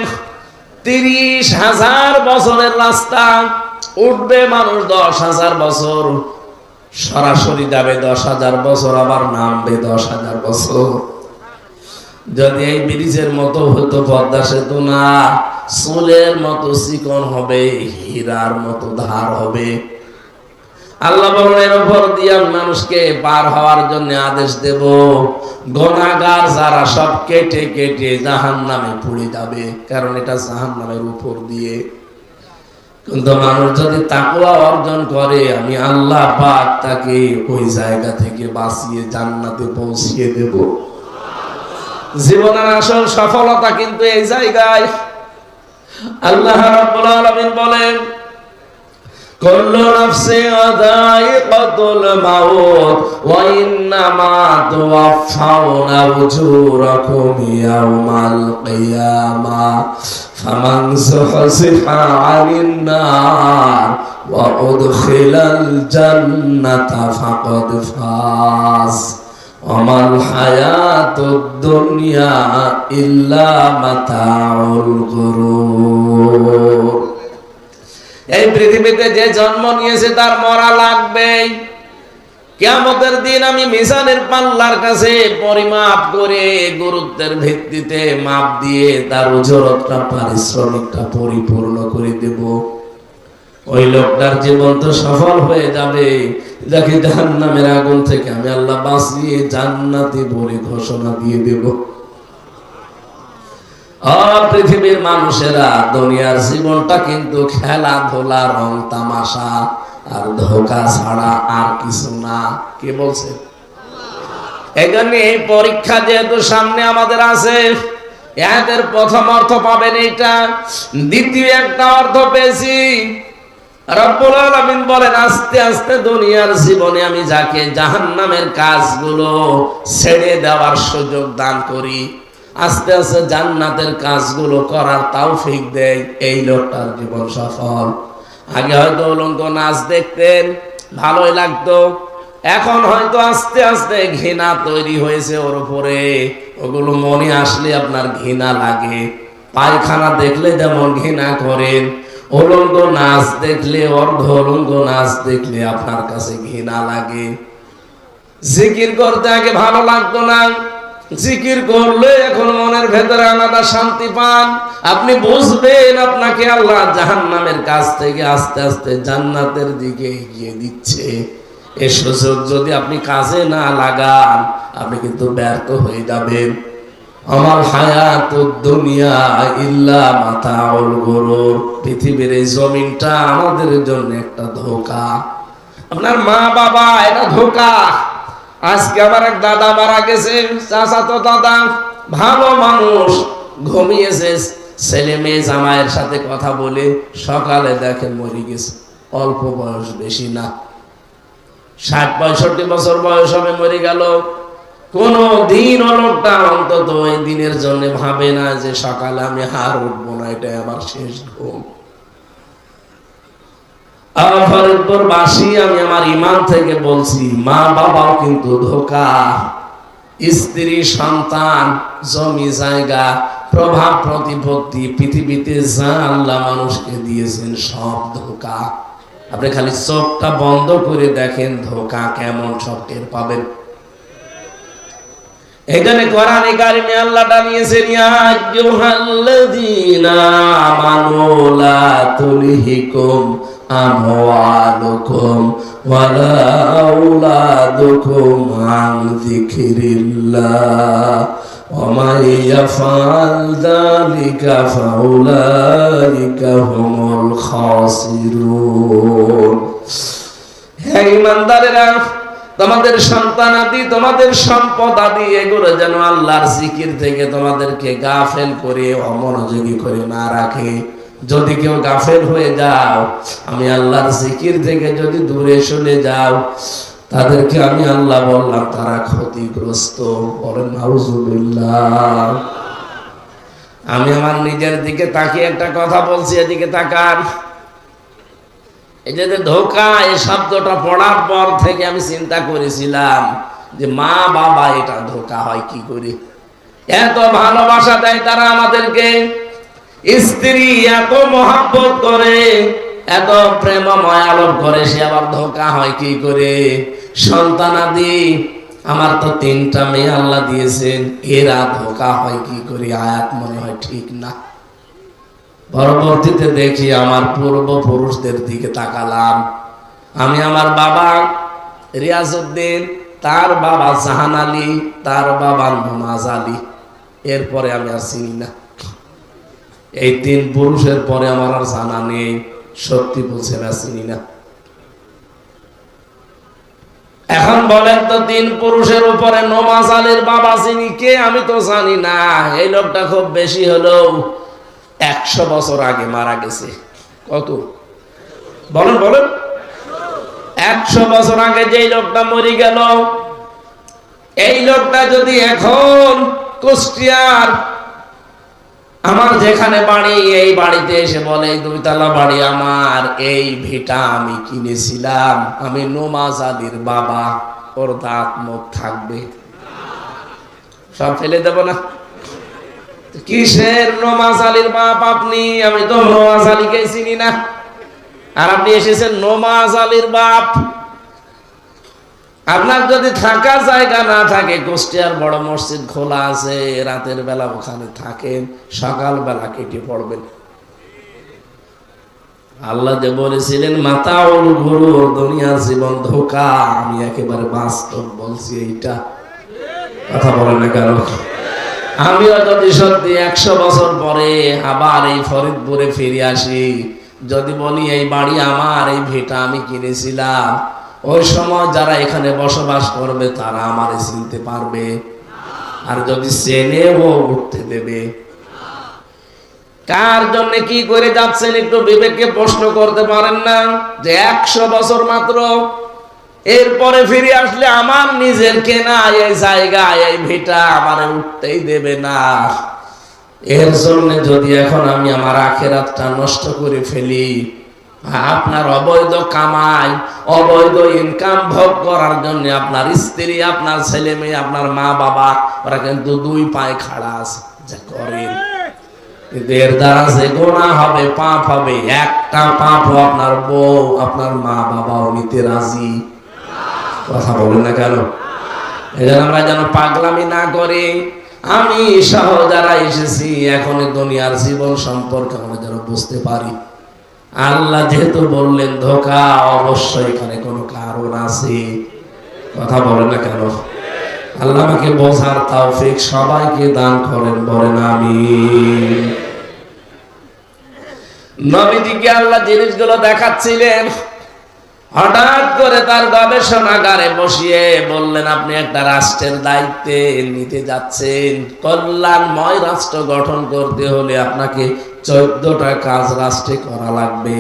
Speaker 1: 30,000 বছরের রাস্তা, উঠবে মানুষ 10,000 বছর, সরাসরি যাবে 10,000 বছর, আবার নামবে 10,000 বছর। যদি এই ব্রিজের মতো হতো পদ্মা সেতু না, চুলের মতো চিকন হবে, হীরার মতো ধার হবে। আল্লাহ বলেন এর উপর দিয়ে মানুষকে পার হওয়ার জন্য আদেশ দেব, গুনাহগার যারা সব কেটে কেটে জাহান্নামে পড়ে যাবে, কারণ এটা জাহান্নামের উপর দিয়ে। কিন্তু মানুষ যদি তাকওয়া অর্জন করে, আমি আল্লাহ পাক তাকে ওই জায়গা থেকে বাঁচিয়ে জান্নাতে পৌঁছিয়ে দেব। জীবনের আসল সফলতা কিন্তু এই জায়গায়। আল্লাহ রাব্বুল আলামিন বলেন কুল্লু নাফসিন যায়িকাতুল মাউত ওয়া ইন্নামা তুওয়াফাউনা উজুরাকুম ইয়াওমাল কিয়ামাহ ফামান যুহজিহা আনিন নার ওয়া উদখিলাল জান্নাতা ফাকাদ ফাজ আমাল হায়াতুদ দুনিয়া ইল্লা মাতাউল গুরুর। এই পৃথিবীতে যে জন্ম নিয়েছে তার মরা লাগবেই। কিয়ামতের দিন আমি মিজানের পাল্লার কাছে পরিমাপ করে গুরুত্বের ভিত্তিতে মাপ দিয়ে তার উজরতটা, পারিশ্রমিকটা পরিপূর্ণ করে দেব। ওই লোকটার জীবন তো সফল হয়ে যাবে, যাকে জাহান্নামের আগুন থেকে আমি আল্লাহ বাঁচিয়ে জান্নাতি বলে ঘোষণা দিয়ে দেব। পৃথিবীর মানুষেরা, দুনিয়ার জীবনটা কিন্তু খেলাধুলা, রং তামাশা আর ধোঁকা ছাড়া আর কিছু না। কে বলছে? এখানে এই পরীক্ষা যেহেতু সামনে আমাদের আছে, এদের প্রথম অর্থ পাবেন এইটা, দ্বিতীয় একটা অর্থ পেয়েছি। রব্বুল আলামিন বলেন আস্তে আস্তে দুনিয়ার জীবনে আমি যাকে জাহান্নামের কাজগুলো ছেড়ে দেওয়ার সুযোগ দান করি, আস্তে আস্তে জান্নাতের কাজগুলো করার তৌফিক দেয়, এই লোকটার জীবন সফল। আগে হয়তো উলঙ্গ নাচ দেখতেন, ভালোই লাগতো, এখন হয়তো আস্তে আস্তে ঘৃণা তৈরি হয়েছে ওর উপরে। ওগুলো মনে আসলে আপনার ঘৃণা লাগে। পায়খানা দেখলে যেমন ঘৃণা করেন, উলঙ্গ নাচ দেখলে, অর্ধ উলঙ্গ নাচ দেখলে আপনার কাছে ঘৃণা লাগে। জিকির করতে আগে ভালো লাগতো না, জিকির করলে এখন মনের ভেতরে আলাদা শান্তি পান। আপনি বুঝবেন আপনাকে আল্লাহ জাহান্নামের কাছ থেকে আস্তে আস্তে জান্নাতের দিকে এগিয়ে দিচ্ছে। এই সুযোগ যদি আপনি কাজে না লাগান, আপনি কিন্তু ব্যর্থ হয়ে যাবেন। আমার হায়াতুদ দুনিয়া ইল্লা মাতাউল গুরুর। পৃথিবীর এই জমিনটা আমাদের জন্য একটা ধোঁকা। আপনার মা বাবা এটা ধোঁকা। আজকে আমার এক দাদা মারা গেছে, চাচাতো দাদা, ভালো মানুষ, ঘুমিয়েছে, ছেলে মেয়ে জামাইয়ের সাথে কথা বলে সকালে দেখেন মরে গেছে। অল্প বয়স, বেশি না, 60-65 বছর বয়স হবে, মরে গেল। কোন দিন লোকটা অন্তত এই দিনের জন্য ভাবে না যে সকালে আমি হার উঠবো না, এটাই আমার শেষ ঘুম। ফরিদপুরবাসী, আমি আমার ইমান থেকে বলছি, মা বাবাও কিন্তু ধোঁকা। স্ত্রী, সন্তান, জমি জায়গা, প্রভাব প্রতিপত্তি, পৃথিবীতে যা আল্লাহ মানুষকে দিয়েছেন সব ধোঁকা। আপনি খালি চোখটা বন্ধ করে দেখেন ধোঁকা কেমন, সব টের পাবেন। এখানে কোরআনে কারিমে আল্লাহ জানিয়েছেন, ইয়া আইয়ুহাল্লাযীনা আমানু লা তুলহিকুম আমওয়ালুকুম ওয়ালা আওলাদুকুম আন যিকরিল্লাহ ওয়া মান ইয়াফআল যালিকা ফাউলাইকা হুমুল খাসিরুন। হে ঈমানদারেরা, তোমাদের সন্তানাদি, তোমাদের সম্পদ আদি এগুলো যেন আল্লাহর জিকির থেকে তোমাদেরকে গাফেল করে অমনোযোগী করে না রাখে। যদি কেউ গাফেল হয়ে যাও, আমি আল্লাহর জিকির থেকে যদি দূরে সরে যাও, তাদেরকে আমি আল্লাহ বললাম তারা ক্ষতিগ্রস্ত। বলেন নাউজুবিল্লাহ। আমি আমার নিজের দিকে তাকিয়ে একটা কথা বলছি, এদিকে তাকান। এই যে ধোঁকা, এই শব্দটা পড়ার পর থেকে আমি চিন্তা করেছিলাম যে মা বাবা এটা ধোঁকা হয় কি করে। এত ভালোবাসা দেয় তারা আমাদেরকে, স্ত্রী এত মহব্বত করে, এত প্রেমময় আলোক করে, সে আবার ধোঁকা হয় কি করে। সন্তানাদি, আমার তো 3টা মেয়ে আল্লাহ দিয়েছেন, এরা ধোঁকা হয় কি করে। আয়াত মনে হয় ঠিক না। পরবর্তীতে দেখি আমার পূর্বপুরুষদের দিকে তাকালাম। আমি আমার বাবা রিয়াজউদ্দিন, তার বাবা জাহান আলী, তার বাবা নমাজ আলী, এরপরে আমি আর চিনি না। এই 3 পুরুষের পরে আমার আর জানা নেই। সত্যি বলছে না, চিনি না। এখন বলেন তো 3 পুরুষের উপরে নমাজ আলীর বাবা চিনি কে? আমি তো জানি না। এই লোকটা খুব বেশি হলো 100 বছর আগে মারা গেছে। কত বলেন বলেন? 100 বছর আগে যেই লোকটা মরে গেল, এই লোকটা যদি এখন কুষ্টিয়ার আমার যেখানে বাড়ি, এই বাড়িতে এসে বলে 2 তলা বাড়ি আমার, এই ভিটা আমি কিনেছিলাম, আমি নমাজ আলীর বাবা, ওর দাঁত মুখ থাকবে? সব ফেলে দেব না? কিসের নমাজ আলীর বাপ আপনি? আমি তো নমাজ আলীকে চিনি না, আর আপনি এসেছেন নমাজ আলীর বাপ। আপনার যদি থাকার জায়গা না থাকে, কুষ্টিয়ার বড় মসজিদ খোলা আছে, রাতের বেলা ওখানে থাকেন, সকাল বেলা কেটে পড়বেন। আল্লাহ যে বলেছিলেন মাতাউল গুরুর, দুনিয়ার জীবন ধোঁকা, আমি একেবারে বাস্তব বলছি। এইটা কথা বলেন না কেন? আমিও যদি সত্যি 100 বছর পরে আবার এই ফরিদপুরে ফিরে আসি, যদি বলি এই বাড়ি আমার, এই ভিটা আমি কিনেছিলাম, ওই সময় যারা এখানে বসবাস করবে তারা আমারে চিনতে পারবে? আর যদি চেনেও উঠতে দেবে? কার জন্য কি করে যাচ্ছেন একটু বিবেককে প্রশ্ন করতে পারেন না? যে 100 বছর মাত্র, এরপরে ফিরে আসলে আমার নিজের কেনা এই জায়গা, এই ভিটা আমারে উঠতেই দেবে না। এর জন্য যদি এখন আমি আমার আখিরাতটা নষ্ট করে ফেলি, আপনার অবৈধ কামাই, অবৈধ ইনকাম ভোগ করার জন্য আপনার স্ত্রী, আপনার ছেলে মেয়ে, আপনার মা বাবা, ওরা কিন্তু 2 পায়ে খাড়া আছে, যা করেন। কিন্তু এর দ্বারা যে গুনাহ হবে, পাপ হবে, একটা পাপও আপনার বউ, আপনার মা বাবাও নিতে রাজি। কথা বলেন না কেন? এই জন্য আমরা যেন পাগলামি না করি। আমি সহ যারা এসেছি এখন দুনিয়ার জীবন সম্পর্কে আমরা যেন বুঝতে পারি। আল্লাহ যেহেতু বললেন ধোঁকা, অবশ্যই এখানে কোনো কারণ আছে। কথা বলেন না কেন? আল্লাহ আমাকে বোঝার তৌফিক সবাইকে দান করেন, বলেন আমিন। নবীজিকে আল্লাহ জিনিসগুলো দেখাচ্ছিলেন, হঠাৎ করে তার গবেষণাগারে বসিয়ে বললেন আপনি একটা রাষ্ট্রের দায়িত্বে নিতে যাচ্ছেন। কল্যাণময় রাষ্ট্র গঠন করতে হলে আপনাকে 14টা কাজ রাষ্ট্রে করা লাগবে।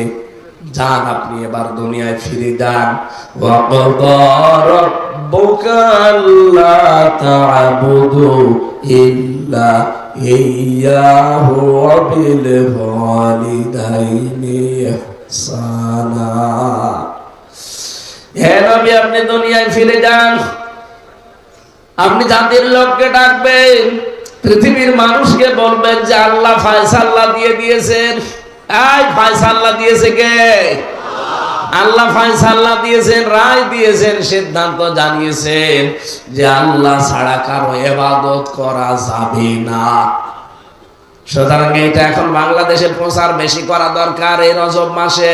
Speaker 1: যান, আপনি এবার দুনিয়ায় ফিরে যান। ওয়াকাদা রাব্বুকা আল্লা তা'বুদু ইল্লা ইয়্যাহু ওয়া বিল ওয়ালিদাইনি ইহসানা। হে নবী, আপনি দুনিয়ায় ফিরে যান, আপনি জাতির লোককে ডাকবেন, পৃথিবীর মানুষকে বলবেন যে আল্লাহ ফয়সালা দিয়ে দিয়েছেন। এই ফয়সালা দিয়েছে কে? আল্লাহ ফয়সালা দিয়েছেন, রায় দিয়েছেন, সিদ্ধান্ত জানিয়েছেন যে আল্লাহ ছাড়া কারো ইবাদত করা যাবে না। সুতরাং এটা এখন বাংলাদেশে প্রচার বেশি করা দরকার। এই রজব মাসে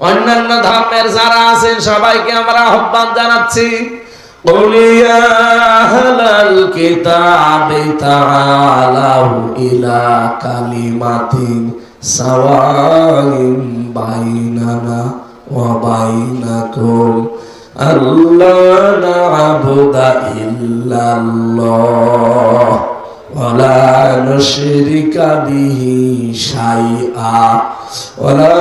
Speaker 1: অন্যান্য ধর্মের যারা আছেন সবাইকে আমরা আহ্বান জানাচ্ছি, قُلْ يَا أَهْلَ الْكِتَابِ تَعَالَوْا إِلَى كَلِمَةٍ سَوَاءٍ بَيْنَنَا وَبَيْنَكُمْ আল্লা না'বুদা ইল্লাল্লাহ ওয়া লা নুশরিকা বিহি শাইআ ওয়া লা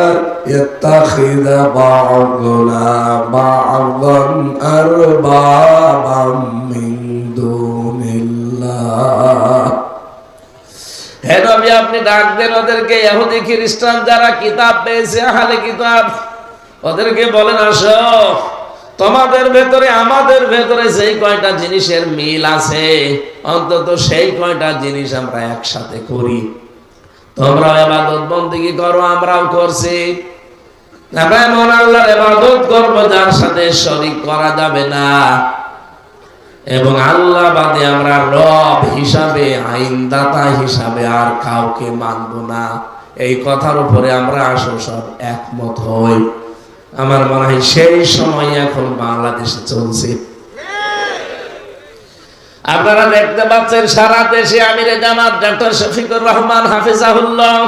Speaker 1: ইয়াত্তাখিযা বা'দুনা বা'দান আরবাবাম মিন দুনিল্লাহ। হে নবী, আপনি ডাক দেন ওদেরকে, ইহুদি খ্রিস্টান যারা কিতাব পেয়েছে, আহলে কিতাব, ওদেরকে বলেন, আসো, তোমাদের ভেতরে আমাদের ভেতরে যেই কয়টা জিনিসের মিল আছে, অন্তত সেই কয়টা জিনিস আমরা একসাথে করি। তোমরা ইবাদত বন্দেগী করো, আমরাও করছি। আমরা এমন আল্লাহর ইবাদত করব যার সাথে শরীক করা যাবে না, এবং আল্লাহ বাদে আমরা রব হিসাবে, আইনদাতা হিসাবে আর কাউকে মানব না। এই কথার উপরে আমরা আসো সব একমত হই। আমার মনে হয় সেই সময় এখন বাংলাদেশে চলছে। আপনারা দেখতে পাচ্ছেন সারা দেশে আমিরে জামাত ডক্টর শফিকুর রহমান হাফিজাহুল্লাহ,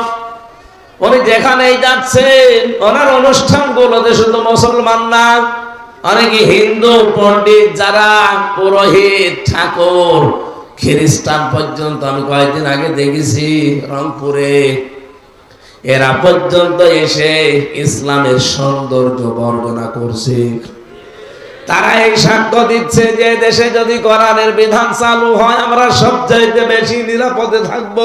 Speaker 1: উনি যেখানেই যাচ্ছেন ওনার অনুষ্ঠানগুলোতে শুধু মুসলমান না, অনেকে হিন্দু পণ্ডিত, যারা পুরোহিত, ঠাকুর, খ্রিস্টান পর্যন্ত আমি কয়েকদিন আগে দেখেছি রংপুরে, এরা পর্যন্ত এসে ইসলামের সৌন্দর্য বর্ণনা করছে। তারা এই সাক্ষ্য দিচ্ছে যে দেশে যদি কোরআনের বিধান চালু হয় আমরা সবচাইতে বেশি নিরাপদে থাকব।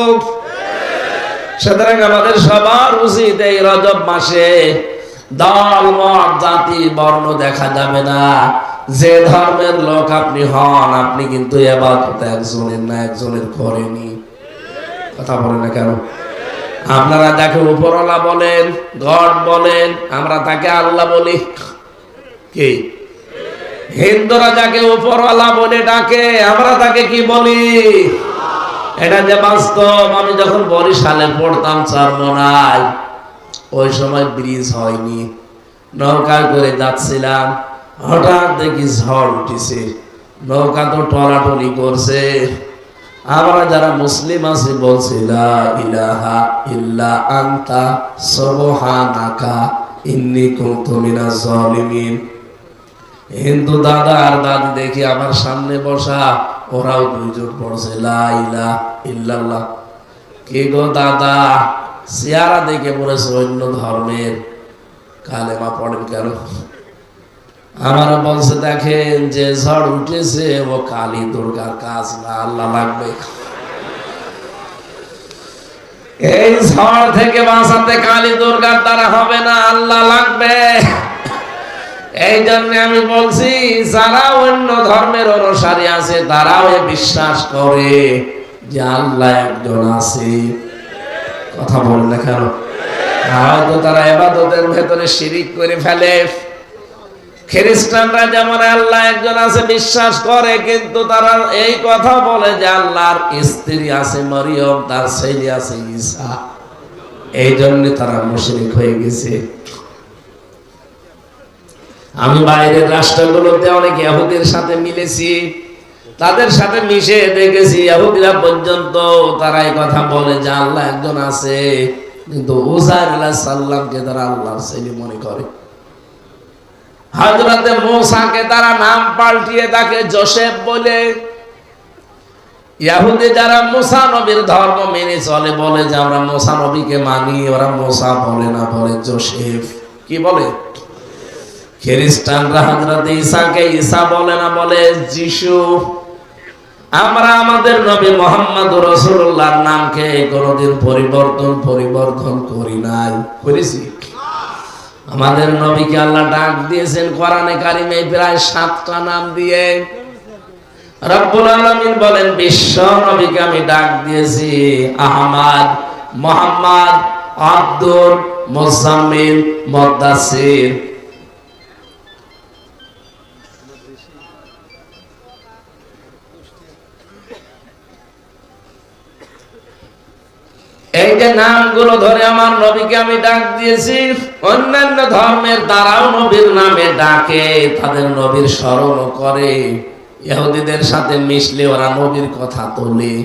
Speaker 1: সুতরাং আমাদের সবার উচিত এই রজব মাসে দল, মত, জাতি, বর্ণ দেখা যাবে না। যে ধর্মের লোক আপনি হন, আপনি কিন্তু ইবাদত একজনের না একজনের করেনি। কথা বলেন না কেন? আপনারা যাকে উপরওয়ালা বলেন, গড বলেন, আমরা তাকে আল্লাহ বলি। কি হিন্দুরা যাকে উপরওয়ালা বলে ডাকে, আমরা তাকে কি বলি? এটা যে বাস্তব। আমি যখন বরিশালে পড়তাম চরমোনাই, ওই সময় ব্রিজ হয়নি, নৌকা করে যাচ্ছিলাম, হঠাৎ দেখি ঝড় উঠেছে, নৌকা তো টলাটলি করছে। আমরা যারা মুসলিম আছি বলছি লা ইলাহা ইল্লা আনতা সুবহানাকা ইন্নী কুনতু মিনাজ জালিমিন। হিন্দু দাদা আর দাদি দেখি আমার সামনে বসা, ওরাও দুইজন পড়ছে লা ইলাহা ইল্লাল্লাহ। কে গো দাদা, চেহারা দেখে পড়েছে অন্য ধর্মের, কালেমা পড়েন কেন? আমার বলছে, দেখেন যে ঝড় উঠেছে ও কালী দুর্গার কাজ না, আল্লাহ লাগবে। এই ঝড় থেকে বাঁচাতে কালী দুর্গার দ্বারা হবে না, আল্লাহ লাগবে। এই জন্য আমি বলছি, যারা অন্য ধর্মের অনুসারী আছে তারাও বিশ্বাস করে যে আল্লাহ একজন আছে। কথা বলেন না কেন? হয়তো তারা ইবাদতের ভেতরে শিরিক করে ফেলে। খ্রিস্টানরা যেমন আল্লাহ একজন আছে বিশ্বাস করে, কিন্তু তারা এই কথা বলে যে আল্লাহর স্ত্রী আছে মরিয়ম, তার ছেলে আছে ঈসা। এই জন্য তারা মুশরিক হয়ে গেছে। আমি বাইরের রাষ্ট্রগুলোতে অনেক ইহুদির সাথে মিলেছি, তাদের সাথে মিশে দেখেছি ইহুদিরা পর্যন্ত তারা এই কথা বলে যে আল্লাহ একজন আছে, কিন্তু উযাইর আলাইহিস সালামকে তারা আল্লাহর ছেলে মনে করে। হযরতে মূসাকে তারা নাম পাল্টিয়ে তাকে যোসেফ বলে। ইহুদি যারা মূসা নবীর ধর্ম মেনে চলে বলে যে আমরা মূসা নবীকে মানি, ওরা মূসা বলে না, বলে যোসেফ। কি বলে? খ্রিস্টানরা হযরতে ঈসাকে ঈসা বলে না, বলে যিশু। আমরা আমাদের নবী মুহাম্মদ রাসূলুল্লাহর নামকে কোনদিন পরিবর্তন করি নাই, করেছি? আমাদের নবীকে আল্লাহ ডাক দিয়েছেন কোরআনে কারিমে প্রায় 7টা নাম দিয়ে। রব্বুল আলামিন বলেন, বিশ্ব নবীকে আমি ডাক দিয়েছি আহমদ, মুহাম্মদ, আব্দুল, মুজাম্মিল, মুদ্দাসির। এই যে নামগুলো ধরে আমার নবীকে আমি ডাক দিয়েছি। অন্যান্য ধর্মের দ্বারাও নবীর নামে ডাকে, তাদের নবীর স্মরণ করে। ইহুদিদের সাথে মিশলে ওরা নবীর কথা তোলে,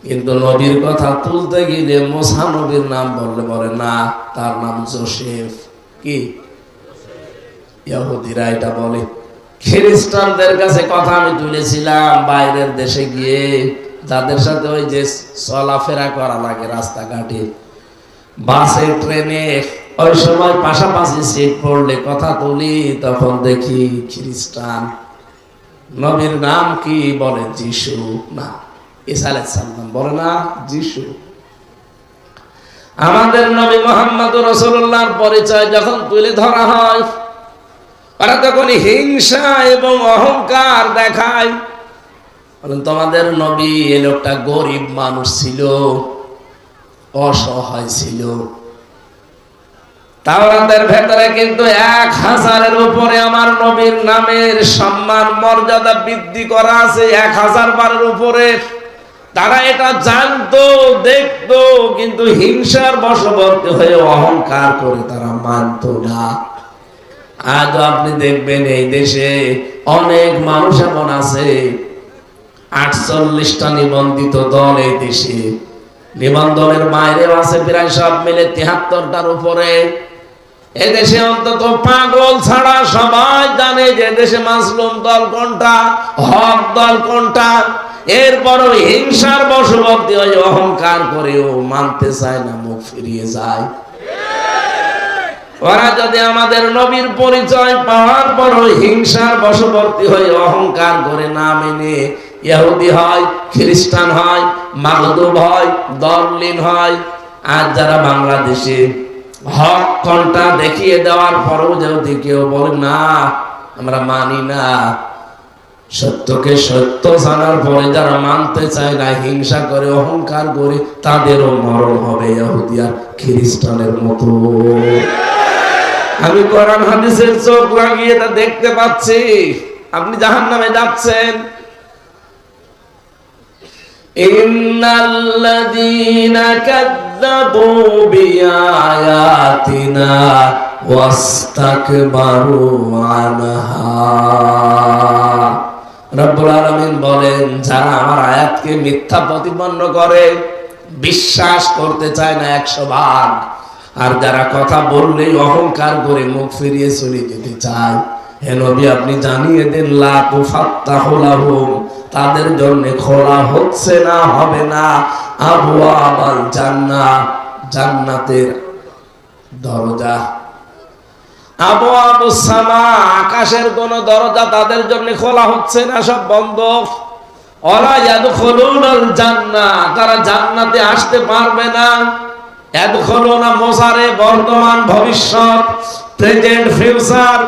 Speaker 1: কিন্তু নবীর কথা তুলতে গেলে মূসা নবীর নাম বললে বলে না, তার নাম যোসেফ। কি ইহুদিরা এটা বলে? খ্রিস্টানদের কাছে কথা আমি তুলেছিলাম, বাইরের দেশে গিয়ে যাদের সাথে ওই যে চলাফেরা করা লাগে রাস্তাঘাটে, বাসে ট্রেনে, ওই সময় পাশাপাশি সিট পড়লে কথা তুলি, তখন দেখি খ্রিস্টান। নবীর নাম কি বলে? যিশু। না, ঈসা আলাইহিস সালাম বলে না, যিশু। আমাদের নবী মুহাম্মদুর রাসূলুল্লাহর পরিচয় যখন তুলে ধরা হয়, ওরা তখন হিংসা এবং অহংকার দেখায়। তোমাদের নবী এই লোকটা গরিব মানুষ ছিল, অসহায় ছিল। তাওরাতের ভেতরে কিন্তু 1000-এর উপরে আমার নবীর নামের সম্মান মর্যাদা বৃদ্ধি করা আছে, 1000 বারের উপরে। তারা এটা জানতো, দেখতো, কিন্তু হিংসার বশবর্তী হয়ে অহংকার করে তারা মানতো না। আজ আপনি দেখবেন এই দেশে অনেক মানুষ এমন আছে, 48টা নিবন্ধিত দল এই দেশে, নিবন্ধনের বাইরেও আছে প্রায় সব মিলে 73টার উপরে। এদেশে অন্তত পাগল ছাড়া সবাই জানে যে দেশে মাসলুম দল কোনটা, হক দল কোনটা। এরপরও হিংসার বশবর্তী হয়ে অহংকার করেও মানতে চায় না, মুখ ফিরিয়ে যায়। ওরা যদি আমাদের নবীর পরিচয় পাওয়ার পরও হিংসার বশবর্তী হয়ে অহংকার করে না মেনে ইহুদি হয়, খ্রিস্টান হয়, মাগদুব হয়, দরলিন হয়, আর যারা বাংলাদেশে হক কোনটা দেখিয়ে দেওয়ার পরও যদি কেউ বলে না আমরা মানি না, সত্যকে সত্য জানার পরে যারা মানতে চায় না, হিংসা করে অহংকার করে, তাদেরও মরণ হবে ইহুদি আর খ্রিস্টানের মতো। আমি কোরআন হাদিসের চোখ লাগিয়ে তা দেখতে পাচ্ছি। আপনি জাহান্নামে যাচ্ছেন। ইন্নাল্লাযীনা কাযযাবু বিআয়াতিনা ওয়াস্তাকবারু আনহা। রব্বুল আলামিন বলেন, যারা আমার আয়াতকে মিথ্যা প্রতিপন্ন করে, বিশ্বাস করতে চায় না 100 ভাগ, আর যারা কথা বললেই অহংকার করে মুখ ফিরিয়ে চলে যেতে চায়, হে নবী আপনি জানিয়ে দেন, লা তুফাত্তাহু লাহুম, তাদের জন্য খোলা হচ্ছে না, হবে না, আবওয়াবাল জান্নাহ, জান্নাতের দরজা। আবওয়াবুস সামা, আকাশের কোন দরজা তাদের জন্য খোলা হচ্ছে না, সব বন্ধ। ওয়ালা ইয়াদখুলুনাল জান্নাহ, তারা জান্নাতে আসতে পারবে না। ইয়াদখুলুনা মোসারে বর্তমান ভবিষ্যৎ, প্রেজেন্ট ফিউচার,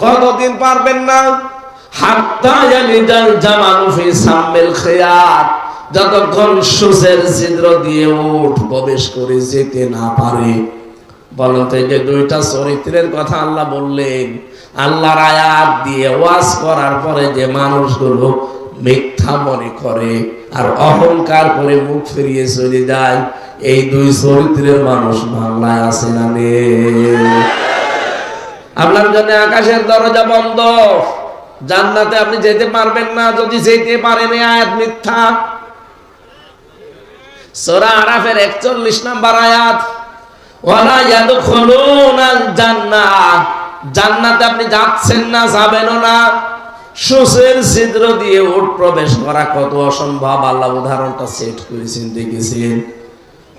Speaker 1: কতদিন পারবেন না? হাত্তা ইয়ালিজাল জামালু ফি সামিল খিয়াত, যতক্ষণ সূচের ছিদ্র দিয়ে উট প্রবেশ করে যেতে না পারে। বলতে যে দুইটা চরিত্রের কথা আল্লাহ বললেন, আল্লাহর আয়াত দিয়ে ওয়াজ করার পরে যে মানুষগুলো মিথ্যা মনে করে আর অহংকার করে মুখ ফিরিয়ে চলে যায়, এই দুই চরিত্রের মানুষ বাংলায় আছে না নেই? আপনার জন্য আকাশের দরজা বন্ধ, জান্নাতে আপনি যেতে পারবেন না। যদি যেতে পারেন, আয়াত মিথ্যা। সূরা আরাফের 41 নম্বর আয়াত, ওয়ালা ইয়াদখুলুনাল জান্নাহ, জান্নাতে আপনি যাচ্ছেন না, যাবেনও না। সূচের ছিদ্র দিয়ে উট প্রবেশ করা কত অসম্ভব, আল্লাহ উদাহরণটা সেট করেছেন, দেখেছেন।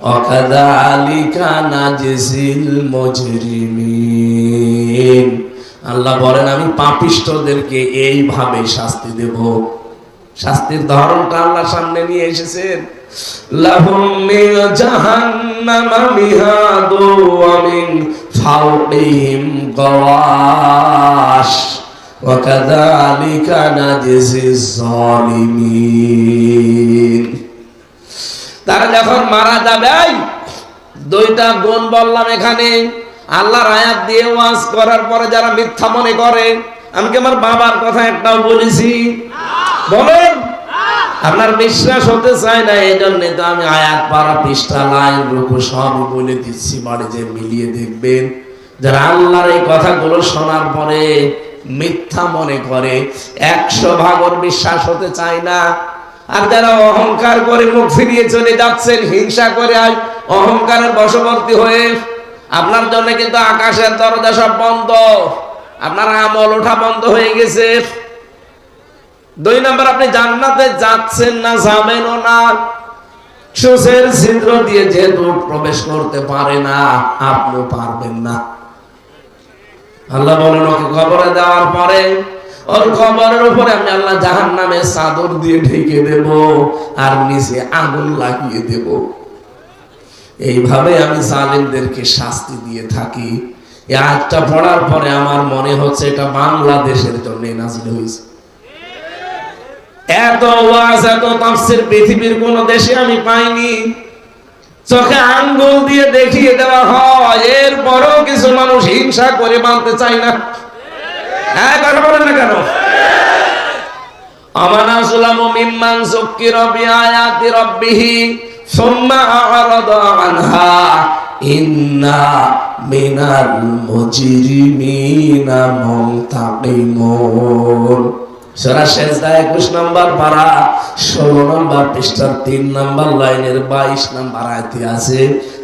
Speaker 1: ওয়াকাযালিকা নাজজিল মুজরিমিন, আল্লাহ বলেন আমি পাপিষ্ঠদেরকে এইভাবে শাস্তি দেব। শাস্তির ধরনটা আল্লাহ সামনে নিয়ে এসেছেন। লাহুম মিন জাহান্নামা মিহাদু ওয়া মিন ফাওকিহিম গাওয়াশ ওয়া কাযালিকা নাজজিজ জালিমিন। তারা যখন মারা যাবে, দুইটা গুণ বললাম এখানে। আল্লাহর আয়াত দিয়ে ওয়াজ করার পরে যারা মিথ্যা মনে করে, আমি কি আমার বাবার কথা একটাও বলেছি? বলেন, আপনার বিশ্বাস হতে চায় না, এই জন্য তো আমি আয়াত পারা, পৃষ্ঠা, লাইন, রুকু সবই বলে দিচ্ছি। বাড়ি যে মিলিয়ে দেখবেন, যারা আল্লাহর এই কথাগুলো শোনার পরে মিথ্যা মনে করে, 100 ভাগের বিশ্বাস হতে চায় না। আর যারা অহংকার করে মুখ ফিরিয়ে চলে যাচ্ছেন, হিংসা করে আজ অহংকারের বশবর্তী হয়ে, আপনার জন্য কিন্তু আকাশের দরজা সব বন্ধ। আপনার আমল ওঠা বন্ধ হয়ে গেছে। 2 নাম্বার, আপনি জান্নাতে যাচ্ছেন না, যাবেনও না। সুসের ছিদ্র দিয়ে যেহেতু প্রবেশ করতে পারে না, আপনিও পারবেন না। আল্লাহ বলেন ওকে কবরে দেওয়ার পরে ওর কবরের উপরে আমি আল্লাহ জাহান্নামের চাদর দিয়ে ঢেকে দেব আর নিচে আগুন লাগিয়ে দেব। এইভাবে আমি জালিমদেরকে শাস্তি দিয়ে থাকি। এই আয়াতটা পড়ার পরে আমার মনে হচ্ছে এটা বাংলাদেশের জন্য নাযিল হয়েছে। এত ওয়াজ, এত তাফসীর পৃথিবীর কোন দেশে আমি পাইনি। চোখে আঙ্গুল দিয়ে দেখিয়ে দেওয়া হয়, এরপরও কিছু মানুষ হিংসা করে মানতে চায় না। হ্যাঁ, কথা বলেন না কেন? আমান আসলামু মিম্মান যুক্কিরা বিআয়াতি রাব্বিহি সুম্মা আ'রাদা আনহা ইন্না মিনাল মুজরিমিনা মুনতাকিমুন। সূরা সেজদা 21 নম্বর পারা 16 নম্বর পৃষ্ঠার 3 নম্বর লাইনের 22 নম্বর আয়াতে আছে।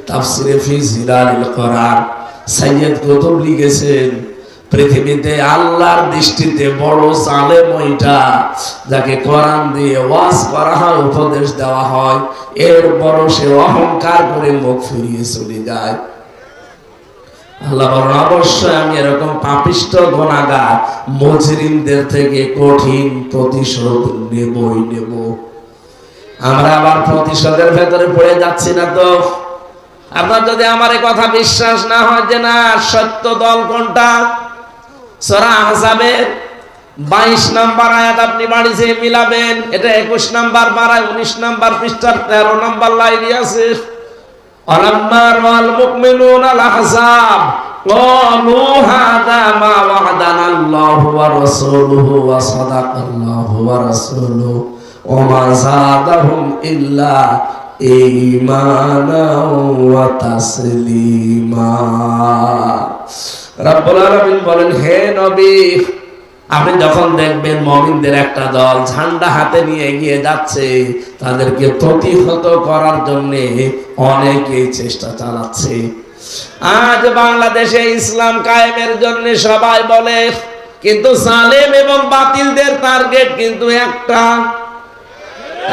Speaker 1: তাফসীরে ফি জিলালিল কোরআন সৈয়দ কুতুব লিখেছেন, পৃথিবীতে আল্লাহর দৃষ্টিতে বড় জালেম ওইটা যাকে কোরআন দিয়ে ওয়াজ করা হয়, উপদেশ দেওয়া হয়, এরপর সে অহংকার করে মুখ ফিরিয়ে চলে যায়। আল্লাহ বলেন অবশ্যই আমি এরকম পাপিষ্ঠ গুনাহগার মুজরিমদের থেকে কঠিন প্রতিশোধ নেবই নেব। আমরা আবার প্রতিশোধের ভেতরে পড়ে যাচ্ছি না তো? আপনার যদি আমার এই কথা বিশ্বাস না হয় যে না সত্য দল কোনটা, সূরা আহজাবের 22 নম্বর আয়াত আপনি বাড়ি যেয়ে মিলাবেন। এটা 21 নম্বর পারায় 19 নম্বর পৃষ্ঠার 13 নম্বর লাইনে আছে। আলাম্মা রাল মুমিনুনা আল আহজাব ক্বালু হাযা মা ওয়া'দানা আল্লাহু ওয়া রাসূলুহু ওয়া সাদাকাল্লাহু ওয়া রাসূলুহু ওয়া মা যাদাহুম ইল্লা ঈমানা ওয়া তাসলিমা। রব্বুল আলামিন বলেন, হে নবী, আপনি যখন দেখবেন মুমিনদের একটা দল ঝান্ডা হাতে নিয়ে এগিয়ে যাচ্ছে, তাদেরকে প্রতিহত করার জন্য অনেকেই চেষ্টা চালাচ্ছে। আজ বাংলাদেশে ইসলাম কায়েমের জন্য সবাই বলে, কিন্তু জালেম এবং বাতিলদের টার্গেট কিন্তু একটা।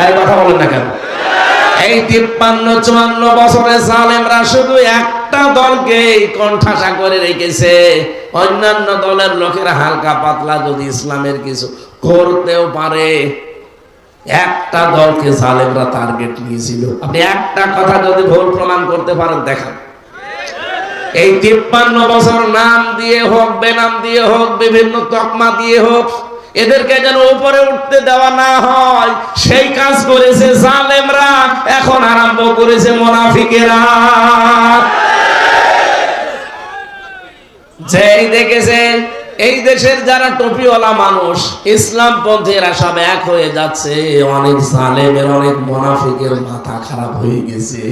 Speaker 1: এই কথা বলেন না কেন? এই 53-54 বছরে জালেমরা শুধু একটা দলকে কণ্ঠাসা করে রেখেছে। অন্যান্য দলের লোকেরা হালকা পাতলা যদি ইসলামের কিছু করতেও পারে, একটা দলকে জালেমরা টার্গেট নিয়েছিল। আপনি একটা কথা যদি ভুল প্রমাণ করতে পারেন দেখান। এই 53 বছর নাম দিয়ে হোক, বেনাম দিয়ে হোক, বিভিন্ন তকমা দিয়ে হোক, এদেরকে যেন উপরে উঠতে দেওয়া না হয়, সেই কাজ করেছে জালেমরা। এখন আরম্ভ করেছে মুনাফিকেরা। যেই দেখেছেন এই দেশের যারা টুপিওয়ালা মানুষ, ইসলাম পন্থীরা সব এক হয়ে যাচ্ছে, অনেক জালেমের, অনেক মুনাফিকের মাথা খারাপ হয়ে গেছে।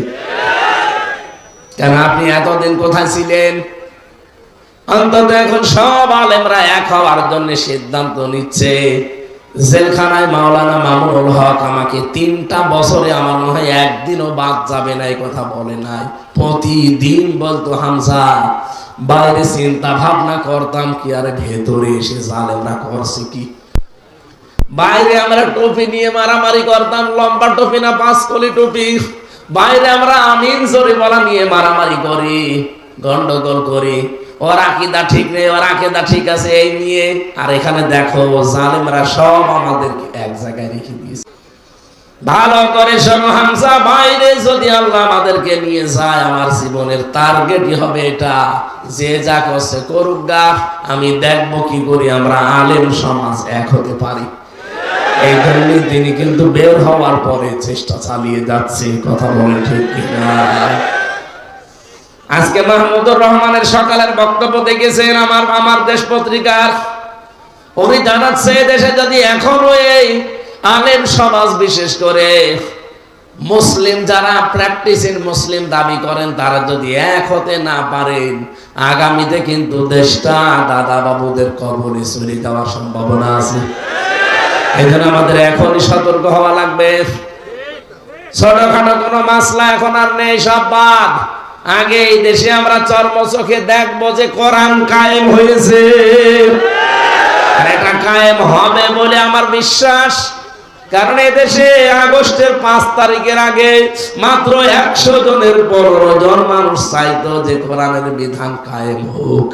Speaker 1: কেন আপনি এতদিন কোথায় ছিলেন? অন্তত এখন সব আলেমরা এক হওয়ার জন্য সিদ্ধান্ত নিচ্ছে। জেলখানায় মাওলানা মামুনুল হক আমাকে 3টা বছরে আমার মনে হয় একদিনও বাদ যাবে না এই কথা বলে নাই। প্রতিদিন বলতো, হামজা বাইরে চিন্তা ভাবনা করতাম কি, আরে ভেতরে এসে জালেমরা করছে কি। বাইরে আমরা টুপি নিয়ে মারামারি করতাম, লম্বা টুপি না 5 কলি টুপি। বাইরে আমরা আমিন জোরে বলা নিয়ে মারামারি করি, গন্ডগোল করি, ওর আকীদা ঠিক নেই, ওর আকীদা ঠিক আছে এই নিয়ে। আর এখানে দেখো জালেমরা সব আমাদেরকে এক জায়গায় রেখে দিয়েছে। ভালো করে শোনো হামজা, বাইরে যদি আল্লাহ আমাদেরকে নিয়ে যায়, আমার জীবনের টার্গেটই হবে এটা, যে যা করছে করুক গা, আমি দেখবো কি করি আমরা আলেম সমাজ এক হতে পারি। এই জন্য তিনি কিন্তু বের হওয়ার পরে চেষ্টা চালিয়ে যাচ্ছে। কথা বলে ঠিক কিনা? আজকে মাহমুদুর রহমানের সকালের বক্তব্য দেখেছেন আমার দেশ পত্রিকার। উনি জানাচ্ছে দেশে যদি এখনো এই আলেম সমাজ, বিশেষ করে মুসলিম যারা প্র্যাকটিসিং মুসলিম দাবি করেন, তারা যদি এক হতে না পারেন, আগামীতে কিন্তু দেশটা দাদা বাবুদের কবরে চলে যাওয়ার সম্ভাবনা আছে। এই জন্য আমাদের এখনই সতর্ক হওয়া লাগবে। ছোটখাটো কোনো মাসলা এখন আর নেই, সব বাদ। আগে এই দেশে আমরা চর্মচোখে দেখবো যে কোরআন কায়েম হয়েছে, আর এটা কায়েম হবে বলে আমার বিশ্বাস। কারণ এদেশে আগস্টের 5 তারিখের আগে মাত্র 100 জনের 15 জন মানুষ চাইতো যে কোরআনের বিধান কায়েম হোক।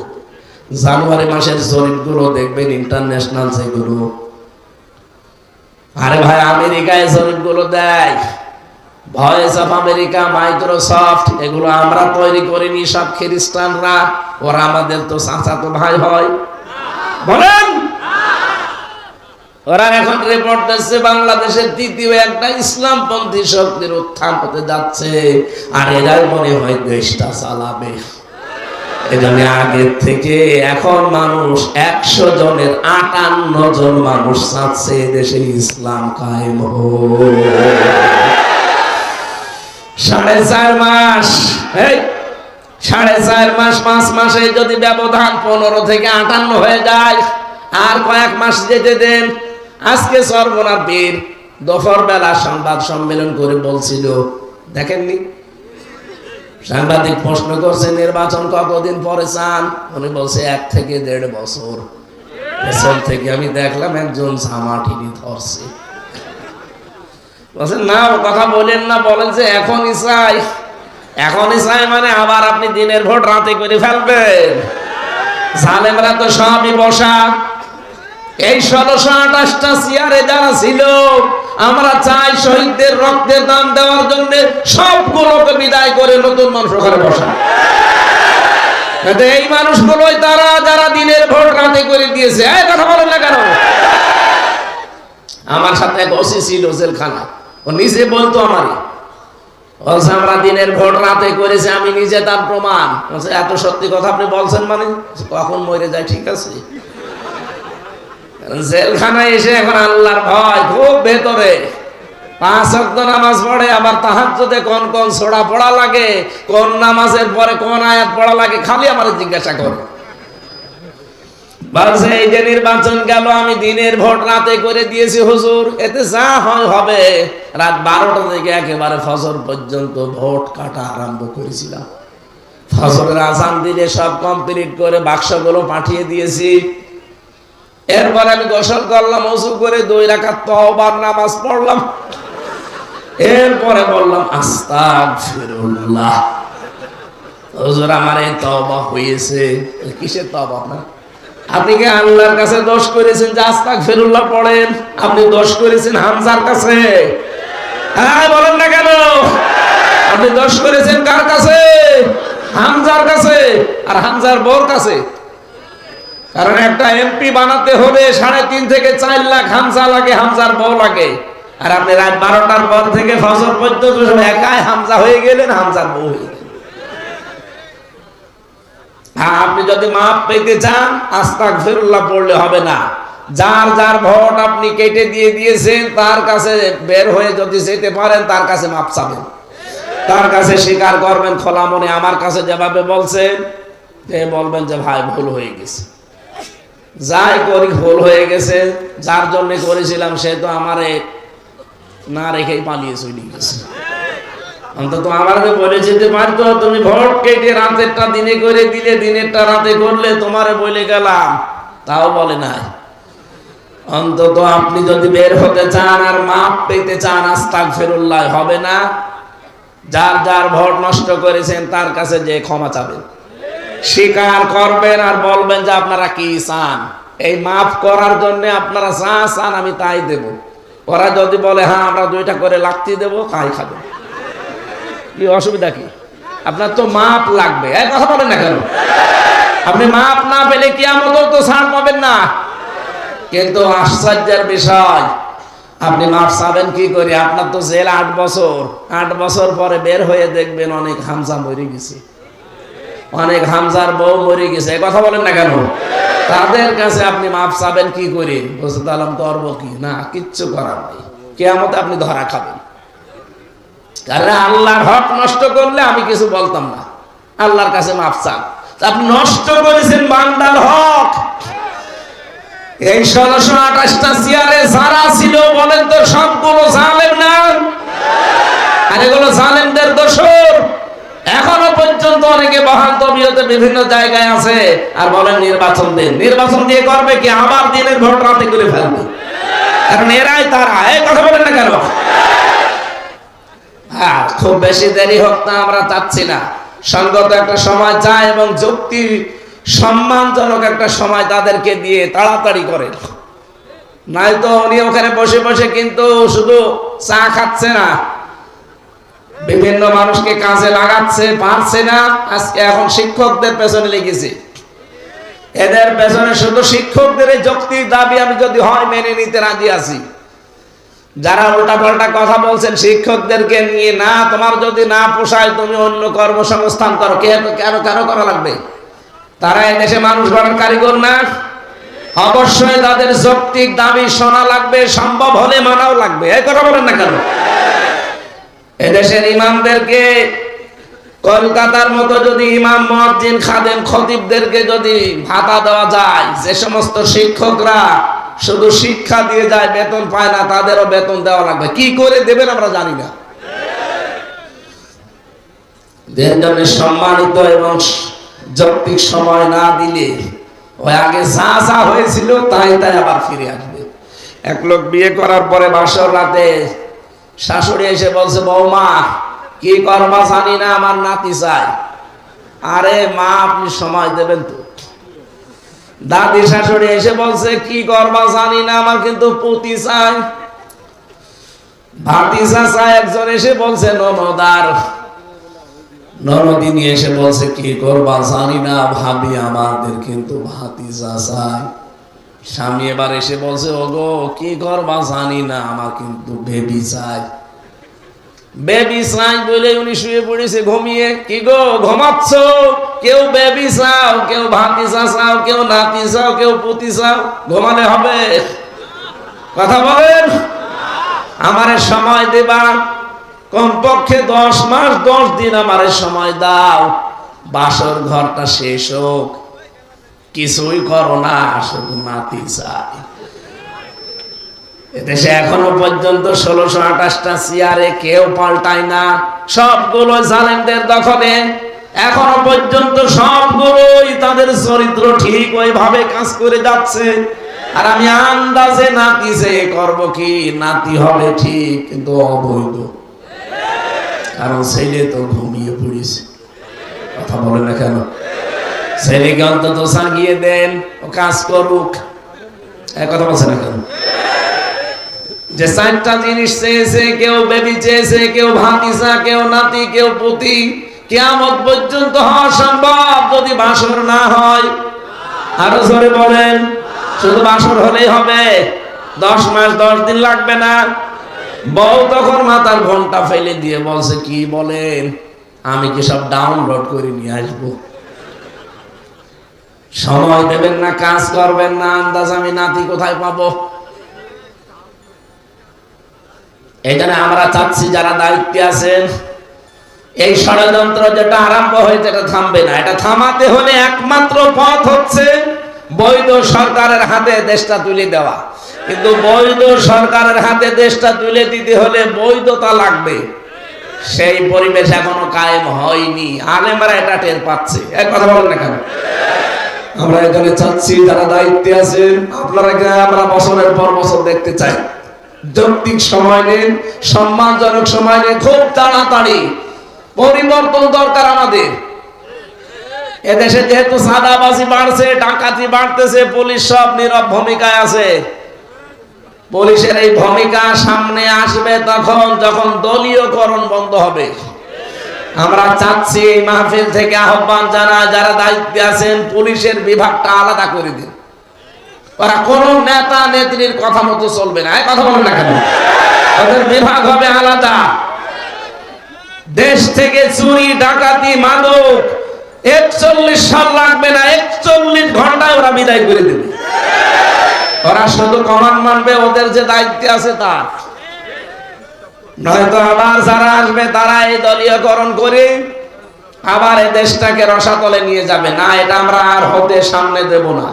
Speaker 1: জানুয়ারি মাসের জরিপগুলো দেখবেন, ইন্টারন্যাশনাল যেগুলো, আরে ভাই আমেরিকায় জরিপগুলো দেয়, ভয়েস অফ আমেরিকা, মাইক্রোসফট, এগুলো আমরা তৈরি করিনি, সব খ্রিস্টানরা। ওরা আমাদের তো চাচাতো ভাই হয়, বলেন। ওরা এখন রিপোর্ট দিচ্ছে বাংলাদেশের তৃতীয় একটা ইসলামপন্থী শক্তির উত্থান হতে যাচ্ছে, আর এরাই মনে হয় দেশটা চালাবে। এজন্য আগের থেকে এখন মানুষ 100 জনের 58 জন মানুষ চাচ্ছে দেশে ইসলাম কায়েম হোক। 4.5 মাস, এই 4.5 মাস, 5 মাসে যদি ব্যবধান 15 থেকে 58 হয়ে যায়, আর কয়েক মাস যেতে দেন। আজকে সর্বনার বীর দুপুর বেলা সংবাদ সম্মেলন করে বলছিল, দেখেননি? সাংবাদিক প্রশ্ন করছে নির্বাচন কতদিন পরে চান? উনি বলছে 1 থেকে 1.5 বছর। পেছন থেকে আমি দেখলাম একজন ঝামাটিনি ধরছে, বলছেন না ও কথা বলেন না, বলেন যে এখনই চাই। এখনই চাই মানে আবার আপনি দিনের ভোট রাতে করে ফেলবেন। জালেমরা তো সবই বসা। এই 1628টা চেয়ারে যারা ছিল, আমরা চাই শহীদদের রক্তের দাম দেওয়ার জন্য সবগুলোকে বিদায় করে নতুন মানুষ ওখানে বসা। এই মানুষগুলোই তারা যারা দিনের ভোট রাতে করে দিয়েছে। এই কথা বলেন না কেন? আমার সাথে এক ওসি ছিল জেলখানা, ও নিজে বলতো আমারই, বলছে আমরা দিনের ভোট রাতে করেছি, আমি নিজে তার প্রমাণ। বলছে এত সত্যি কথা আপনি বলছেন মানে? কখন মরে যায় ঠিক আছে। জেলখানায় এসে এখন আল্লাহর ভয় খুব ভেতরে, 5 ওয়াক্ত নামাজ পড়ে, আবার তাহাজ্জুদে কোন কোন সূরা পড়া লাগে, কোন নামাজের পরে কোন আয়াত পড়া লাগে, খালি আমার জিজ্ঞাসা করে। বলছে এই যে নির্বাচন গেল, আমি দিনের ভোট রাতে করে দিয়েছি হুজুর, এতে যা হয় হবে। রাত 12টা থেকে একেবারে ফজর পর্যন্ত ভোট কাটা আরম্ভ করেছিলাম। ফজরের আযান দিলে সব কমপ্লিট করে বাক্সগুলো পাঠিয়ে দিয়েছি। এরপর আমি গোসল করলাম, ওযু করে 2 রাকাত তওবার নামাজ পড়লাম। এরপরে বললাম আস্তাগফিরুল্লাহ, হুজুর আমার এই তওবা হয়েছে। কিসের তওবা? না আপনি কি আল্লাহর কাছে দোষ করেছেন যে আস্তাগফিরুল্লাহ পড়েন? আপনি দোষ করেছেন হামজার কাছে। হ্যাঁ বলেন না কেন? আপনি দোষ করেছেন কার কাছে? হামজার কাছে, আর হামজার বউর কাছে। কারণ একটা এমপি বানাতে হলে 3.5 থেকে 4 লাখ হামজা লাগে, হামজার বউ লাগে। আর আপনি রাত 12টার পর থেকে ফজর পর্যন্ত একাই হামজা হয়ে গেলেন, হামজার বউ হয়ে গেলেন। হ্যাঁ, আপনি যদি মাপ পেতে চান আস্তাগফিরুল্লাহ পড়লে হবে না। যার যার ভোট আপনি কেটে দিয়ে দিয়েছেন, তার কাছে বের হয়ে যদি যেতে পারেন, তার কাছে মাপ চাবেন, তার কাছে স্বীকার করবেন খোলা মনে। আমার কাছে যেভাবে বলছেন, যে বলবেন যে ভাই ভুল হয়ে গেছে, যাই করি ভুল হয়ে গেছে, যার জন্য করেছিলাম সে তো আমারে না রেখেই পালিয়ে চলে গেছে। অন্তত আমাকে বলে যেতে পারতো, তুমি ভোট কেটে রাতেরটা দিনে করে দিলে, দিনেরটা রাতে করলে, তোমারে বলে গেলাম, তাও বলে নাই। অন্তত আপনি যদি বের হতে চান আর মাপ পেতে চান, আস্তাগফিরুল্লাহ হবে না। যার যার ভোট নষ্ট করেছেন তার কাছে যে ক্ষমা চাবেন, স্বীকার করবেন, আর বলবেন যে আপনারা কি চান। এই মাফ করার জন্য আপনারা যা চান আমি তাই দেব। ওরা যদি বলে হ্যাঁ আমরা 2টা করে লাঠি দেবো, তাই খাবেন, কি অসুবিধা কি? আপনার তো মাপ লাগবে। এই কথা বলেন না কেন? আপনি মাপ না পেলে কিয়ামতেও তো ছাড় পাবেন না। কিন্তু আশ্চর্যের বিষয়, আপনি মাপ চাবেন কি করে? আপনার তো জেল 8 বছর। 8 বছর পরে বের হয়ে দেখবেন অনেক হামজা মরে গেছে, অনেক হামজার বউ মরে গেছে। এই কথা বলেন না কেন? তাদের কাছে আপনি মাপ চাবেন কি করে? বুঝতে পারলাম করবো কি না, কিচ্ছু করার নেই। কিয়ামতে আপনি ধরা খাবেন। কারণ আল্লাহর হক নষ্ট করলে আমি কিছু বলতাম না, আল্লাহর কাছে মাপ চান। আপনি নষ্ট করেছেন বান্দার হক। এই 1628টা চেয়ারে যারা ছিল বলেন তো সবগুলো জালেম না? আর এগুলো জালেমদের দোসর। এখনো পর্যন্ত অনেকে বহাল তবিয়তে বিভিন্ন জায়গায় আছে আর বলেন নির্বাচন দিন। নির্বাচন দিয়ে করবে কি? আবার দিনের ভোট রাতে করে ফেলবে, কারণ এরাই তারা। এই কথা বলেন না কেন? হ্যাঁ, খুব বেশি দেরি হোক না, আমরা চাচ্ছি না। সঙ্গত একটা সময় চায় এবং যুক্তি সম্মানজনক একটা সময় তাদেরকে দিয়ে তাড়াতাড়ি করে, নাই তো উনি ওখানে বসে বসে কিন্তু শুধু চা খাচ্ছে না, বিভিন্ন মানুষকে কাজে লাগাচ্ছে, পারছে না। আজকে এখন শিক্ষকদের পেছনে লেগেছে, এদের পেছনে শুধু শিক্ষকদের যৌক্তিক দাবি আমি যদি হয় মেনে নিতে রাজি আছি। যারা উল্টা পাল্টা কথা বলছেন শিক্ষকদেরকে নিয়ে, না তোমার যদি না পোষায় তুমি অন্য কর্মসংস্থান করো, কেন কেন করা লাগবে? তারা এই দেশে মানুষ গড়ার কারিগর না? অবশ্যই তাদের যৌক্তিক দাবি শোনা লাগবে, সম্ভব হলে মানাও লাগবে। এই কথা বলেন না কেন? এদেশের ইমামদেরকে কলকাতার মতো যদি ইমাম, মুয়াজ্জিন, খাদেম, খতিবদেরকে যদি ভাতা দেওয়া যায়, যে সমস্ত শিক্ষকরা শুধু শিক্ষা দিয়ে যায়, বেতন পায় না, তাদেরও বেতন দেওয়া লাগবে। কি করে দেবেন আমরা জানি না। দেশজনের সম্মানিত এবং যৌক্তিক সময় না দিলে ওই আগে যা যা হয়েছিল তাই তাই আবার ফিরে আসবে। এক লোক বিয়ে করার পরে বাসর রাতে শাশুড়ি এসে বলছে, বৌমা কি করবা জানি না, আমার নাতি চাই। আরে মা, আপনি সময় দেবেন তো। দাদি শাশুড়ি এসে বলছে, কি করবা জানি না, আমার কিন্তু পুতি চাই। ভাতিজা চাই। একজন এসে বলছে ননদার। ননদিনী এসে বলছে, কি করবা জানি না ভাবি, আমাদের কিন্তু ভাতিজা চাই। স্বামী এবার এসে বলছে, ওগো কি করবা জানি না, আমার কিন্তু বেবি চাই। বেবি চাই বলে উনি শুয়ে পড়েছে ঘুমিয়ে। কি গো ঘুমাচ্ছ? কেউ বেবি চাও, কেউ ভাতিজা চাও, কেউ নাতি চাও, কেউ পুতি চাও, ঘুমালে হবে? কথা বলেন। আমারে সময় দেবা, কমপক্ষে 10 মাস 10 দিন আমারে সময় দাও, বাসর ঘরটা শেষ হোক। কিছুই করো না, শুধু নাতি চাই। এদেশে এখনো পর্যন্ত 1628টা চেয়ারে কেউ পাল্টায় না, সবগুলো জালেমদের দখলে। এখনো পর্যন্ত সবগুলোই তাদের চরিত্র ঠিক ওইভাবে কাজ করে যাচ্ছে। আর আমি আন্দাজে নাতি চেয়ে করব কি? নাতি হবে ঠিক, কিন্তু অবৈধ, কারণ ছেলে তো ঘুমিয়ে পড়েছে। কথা বলে না কেন? ছেলেকে অন্তত সাগিয়ে দেন, ও কাজ করুক। এক কথা বলছে না কেন? যে 4টা জিনিস চেয়েছে, কেউ বেবি চেয়েছে, কেউ ভাতিজা, কেউ নাতি, কেউ পুতি, কিয়ামত পর্যন্ত হওয়া সম্ভব যদি বাসর না হয়। আরো জোরে বলেন। শুধু বাসর হলেই হবে? 10 মাস 10 দিন লাগবে না। বউ তখন মাথার ঘন্টা ফেলে দিয়ে বলছে, কি বলেন, আমি কি সব ডাউনলোড করে নিয়ে আসবো? সময় দেবেন না, কাজ করবেন না, আন্দাজ আমি নাতি কোথায় পাবো? এই জন্য আমরা চাচ্ছি যারা দায়িত্বে আছেন, এই ষড়যন্ত্র যেটা আরম্ভ হয়েছে এটা থামবে না। এটা থামাতে হলে একমাত্র পথ হচ্ছে বৈধ সরকারের হাতে দেশটা তুলে দেওয়া। কিন্তু বৈধ সরকারের হাতে দেশটা তুলে দিতে হলে বৈধতা লাগবে। সেই পরিবেশ এখনো কায়েম হয়নি। আলেমরা এটা টের পাচ্ছে। এক কথা বলেন না কেন? আমরা এখানে চাচ্ছি যারা দায়িত্বে আছেন, আপনারা আমরা বছরের পর বছর দেখতে চাই। যৌক্তিক সময় নেন, সম্মানজনক সময় নেন, খুব তাড়াতাড়ি পরিবর্তন দরকার আমাদের। এদেশে যেহেতু সাদাবাজি বাড়ছে, ডাকাতি বাড়তেছে, পুলিশ সব নীরব ভূমিকায় আছে। পুলিশের এই ভূমিকা সামনে আসবে তখন যখন দলীয়করণ বন্ধ হবে। আমরা চাচ্ছি এই মাহফিল থেকে আহ্বান জানা, যারা দায়িত্বে আছেন পুলিশের বিভাগটা আলাদা করে দিন। ওরা কোন নেতা নেত্রীর কথা মতো চলবে না। কথা বলেন না কেন? ওদের বিভাগ হবে আলাদা। দেশ থেকে চুরি, ডাকাতি, মাদক 41 সাল লাগবে না, 41 ঘন্টায় ওরা বিদায় করে দেবে। ওরা শুধু কমান্ড মানবে, ওদের যে দায়িত্ব আছে তার। নয়তো আবার যারা আসবে তারা এই দলীয়করণ করে আবার এই দেশটাকে রসাতলে নিয়ে যাবে। না, এটা আমরা আর হতে সামনে দেব না।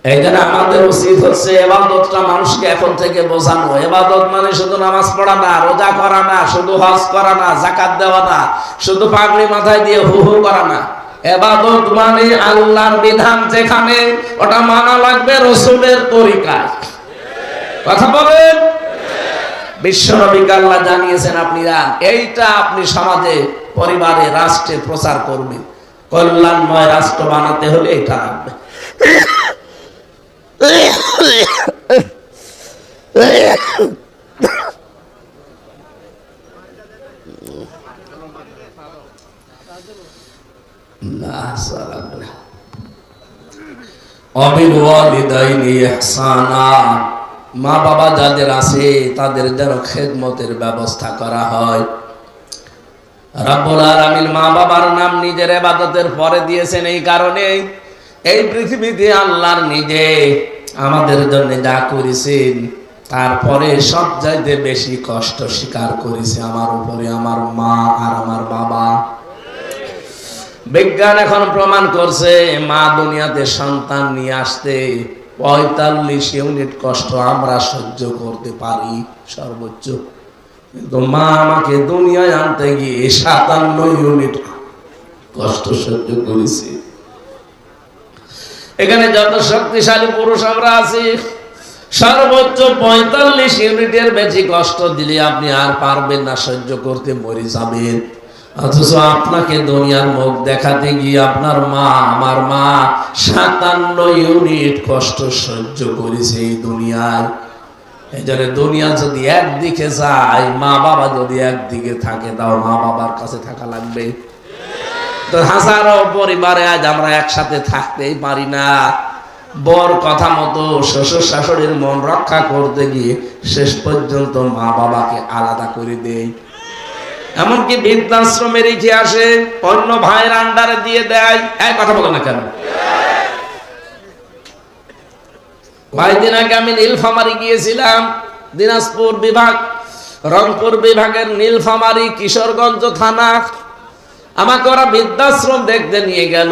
Speaker 1: এই জন্য আমাদের উচিত হচ্ছে ইবাদতটা মানুষকে এখন থেকে বোঝানো। ইবাদত মানে শুধু নামাজ পড়া না, রোজা করা না, শুধু হজ করা না, যাকাত দেওয়া না, শুধু পাগড়ি মাথায় দিয়ে হু হু করা না। ইবাদত মানে আল্লাহর বিধান যেখানে, ওটা মানা লাগবে রাসূলের তরিকায়। কথা বলেন। বিশ্বনবীকে আল্লাহ জানিয়েছেন আপনারা এইটা আপনি সমাজে, পরিবারে, রাষ্ট্রে প্রচার করবেন। কল্যাণময় রাষ্ট্র বানাতে হলে এটা লাগবে। মা বাবা যাদের আছে তাদের যেন খেদমতের ব্যবস্থা করা হয়। রব্বুল আলামিন মা বাবার নাম নিজের ইবাদতের পরে দিয়েছেন এই কারণে, এই পৃথিবীতে আল্লাহর নিজে আমাদের জন্য যা করেছেন তারপরে সব চাইতে বেশি কষ্ট স্বীকার করেছে আমার উপরে আমার মা আর আমার বাবা। বিজ্ঞান এখন প্রমাণ করছে মা দুনিয়াতে সন্তান নিয়ে আসতে ৪৫ ইউনিট কষ্ট আমরা সহ্য করতে পারি সর্বোচ্চ, কিন্তু মা আমাকে দুনিয়ায় আনতে গিয়ে ৫৭ ইউনিট কষ্ট সহ্য করেছে। এখানে যত শক্তিশালী পুরুষ আমরা আছি, সর্বোচ্চ ৪৫ ইউনিটের বেশি কষ্ট দিলে আপনি আর পারবেন না সহ্য করতে, মরে যাবেন। অথচ আপনাকে দুনিয়ার মুখ দেখাতে গিয়ে আপনার মা, আমার মা ৫৭ ইউনিট কষ্ট সহ্য করেছে এই দুনিয়ায়। এই জন্য দুনিয়া যদি একদিকে যায়, মা বাবা যদি একদিকে থাকে, তাও মা বাবার কাছে থাকা লাগবে। তো হাজারো পরিবারে আজ আমরা একসাথে থাকতেই পারি না। বর কথা মতো শ্বশুর শাশুড়ির মন রক্ষা করতে গিয়ে শেষ পর্যন্ত মা বাবাকে আলাদা করে দেয়। এমনকি বৃদ্ধাশ্রমে রেখে আসে, অন্য ভাইয়ের আন্ডারে দিয়ে দেয়। এই কথা বলে না কেন? কয়েকদিন আগে আমি নীলফামারী গিয়েছিলাম, দিনাজপুর বিভাগ, রংপুর বিভাগের নীলফামারী কিশোরগঞ্জ থানা। আমাকে ওরা বৃদ্ধাশ্রম দেখতে নিয়ে গেল,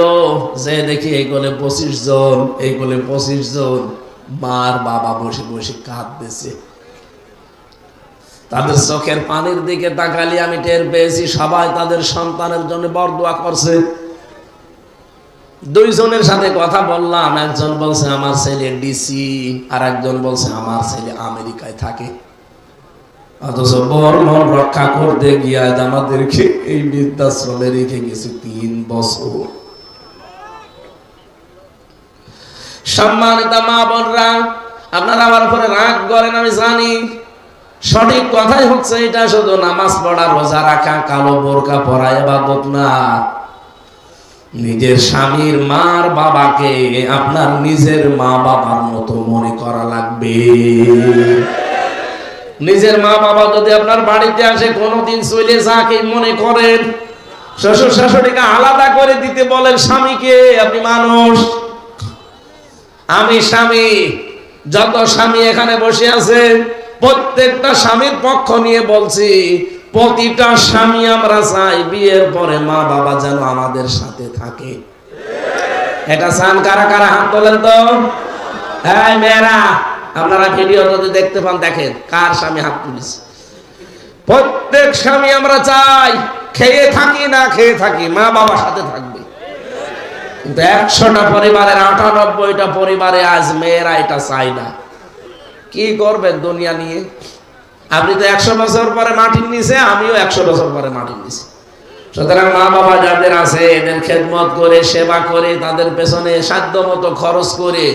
Speaker 1: যে দেখি এই কোলে 25 জন, এই কোলে 25 জন মার বাবা বসে বসে কাঁদতেছে। তাদের চোখের পানির দিকে তাকালি আমি টের পেয়েছি সবাই তাদের সন্তানের জন্য বরদোয়া করছে। 2 জনের সাথে কথা বললাম, একজন বলছে আমার ছেলে ডিসি, আর একজন বলছে আমার ছেলে আমেরিকায় থাকে। অথচ বর মন রক্ষা করতে গিয়ে আমাদেরকে এই বৃদ্ধাশ্রমে রেখে গেছে 3 বছর। সম্মানিত মা বোনরা, আপনারা আমার উপরে রাগ করেন আমি জানি, সঠিক কথাই হচ্ছে এটা শুধু নামাজ পড়া, রোজা রাখা, কালো বোরকা পরা ইবাদত না। নিজের স্বামীর মার বাবাকে আপনার নিজের মা বাবার মতো মনে করা লাগবে। নিজের মা বাবা যদি আপনার বাড়িতে আসে, কোনোদিন চলে যাকে মনে করেন। শ্বশুর শাশুড়িকে আলাদা করে দিতে বলেন স্বামীকে। আপনি মানুষ, আমি স্বামী। যত স্বামী এখানে বসে আছেন, প্রত্যেকটা স্বামীর পক্ষ নিয়ে বলছি, প্রতিটা স্বামী আমরা চাই বিয়ের পরে মা বাবা যেন আমাদের সাথে থাকে। এটা চান কারা কারা? হাত তোলেন তো। হ্যাঁ মেয়েরা, আপনারা ভিডিও যদি দেখতে পান দেখেন কার স্বামী হাত তুলেছে। প্রত্যেক স্বামী আমরা চাই, খেয়ে থাকি না খেয়ে থাকি, মা বাবার সাথে থাকবে। কিন্তু 100টা পরিবারের 98টা পরিবারে আজ মেয়েরা এটা চাই না। কি করবেন দুনিয়া নিয়ে? আপনি তো 100 বছর পরে মাটির নিচে, আমিও 100 বছর পরে মাটির নিচে। সুতরাং মা বাবা যাদের আছে এদের খেদমত করে, সেবা করে, তাদের পেছনে সাধ্য মতো খরচ করে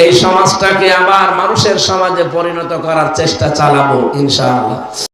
Speaker 1: এই সমাজটাকে আবার মানুষের সমাজে পরিণত করার চেষ্টা চালাবো ইনশাআল্লাহ।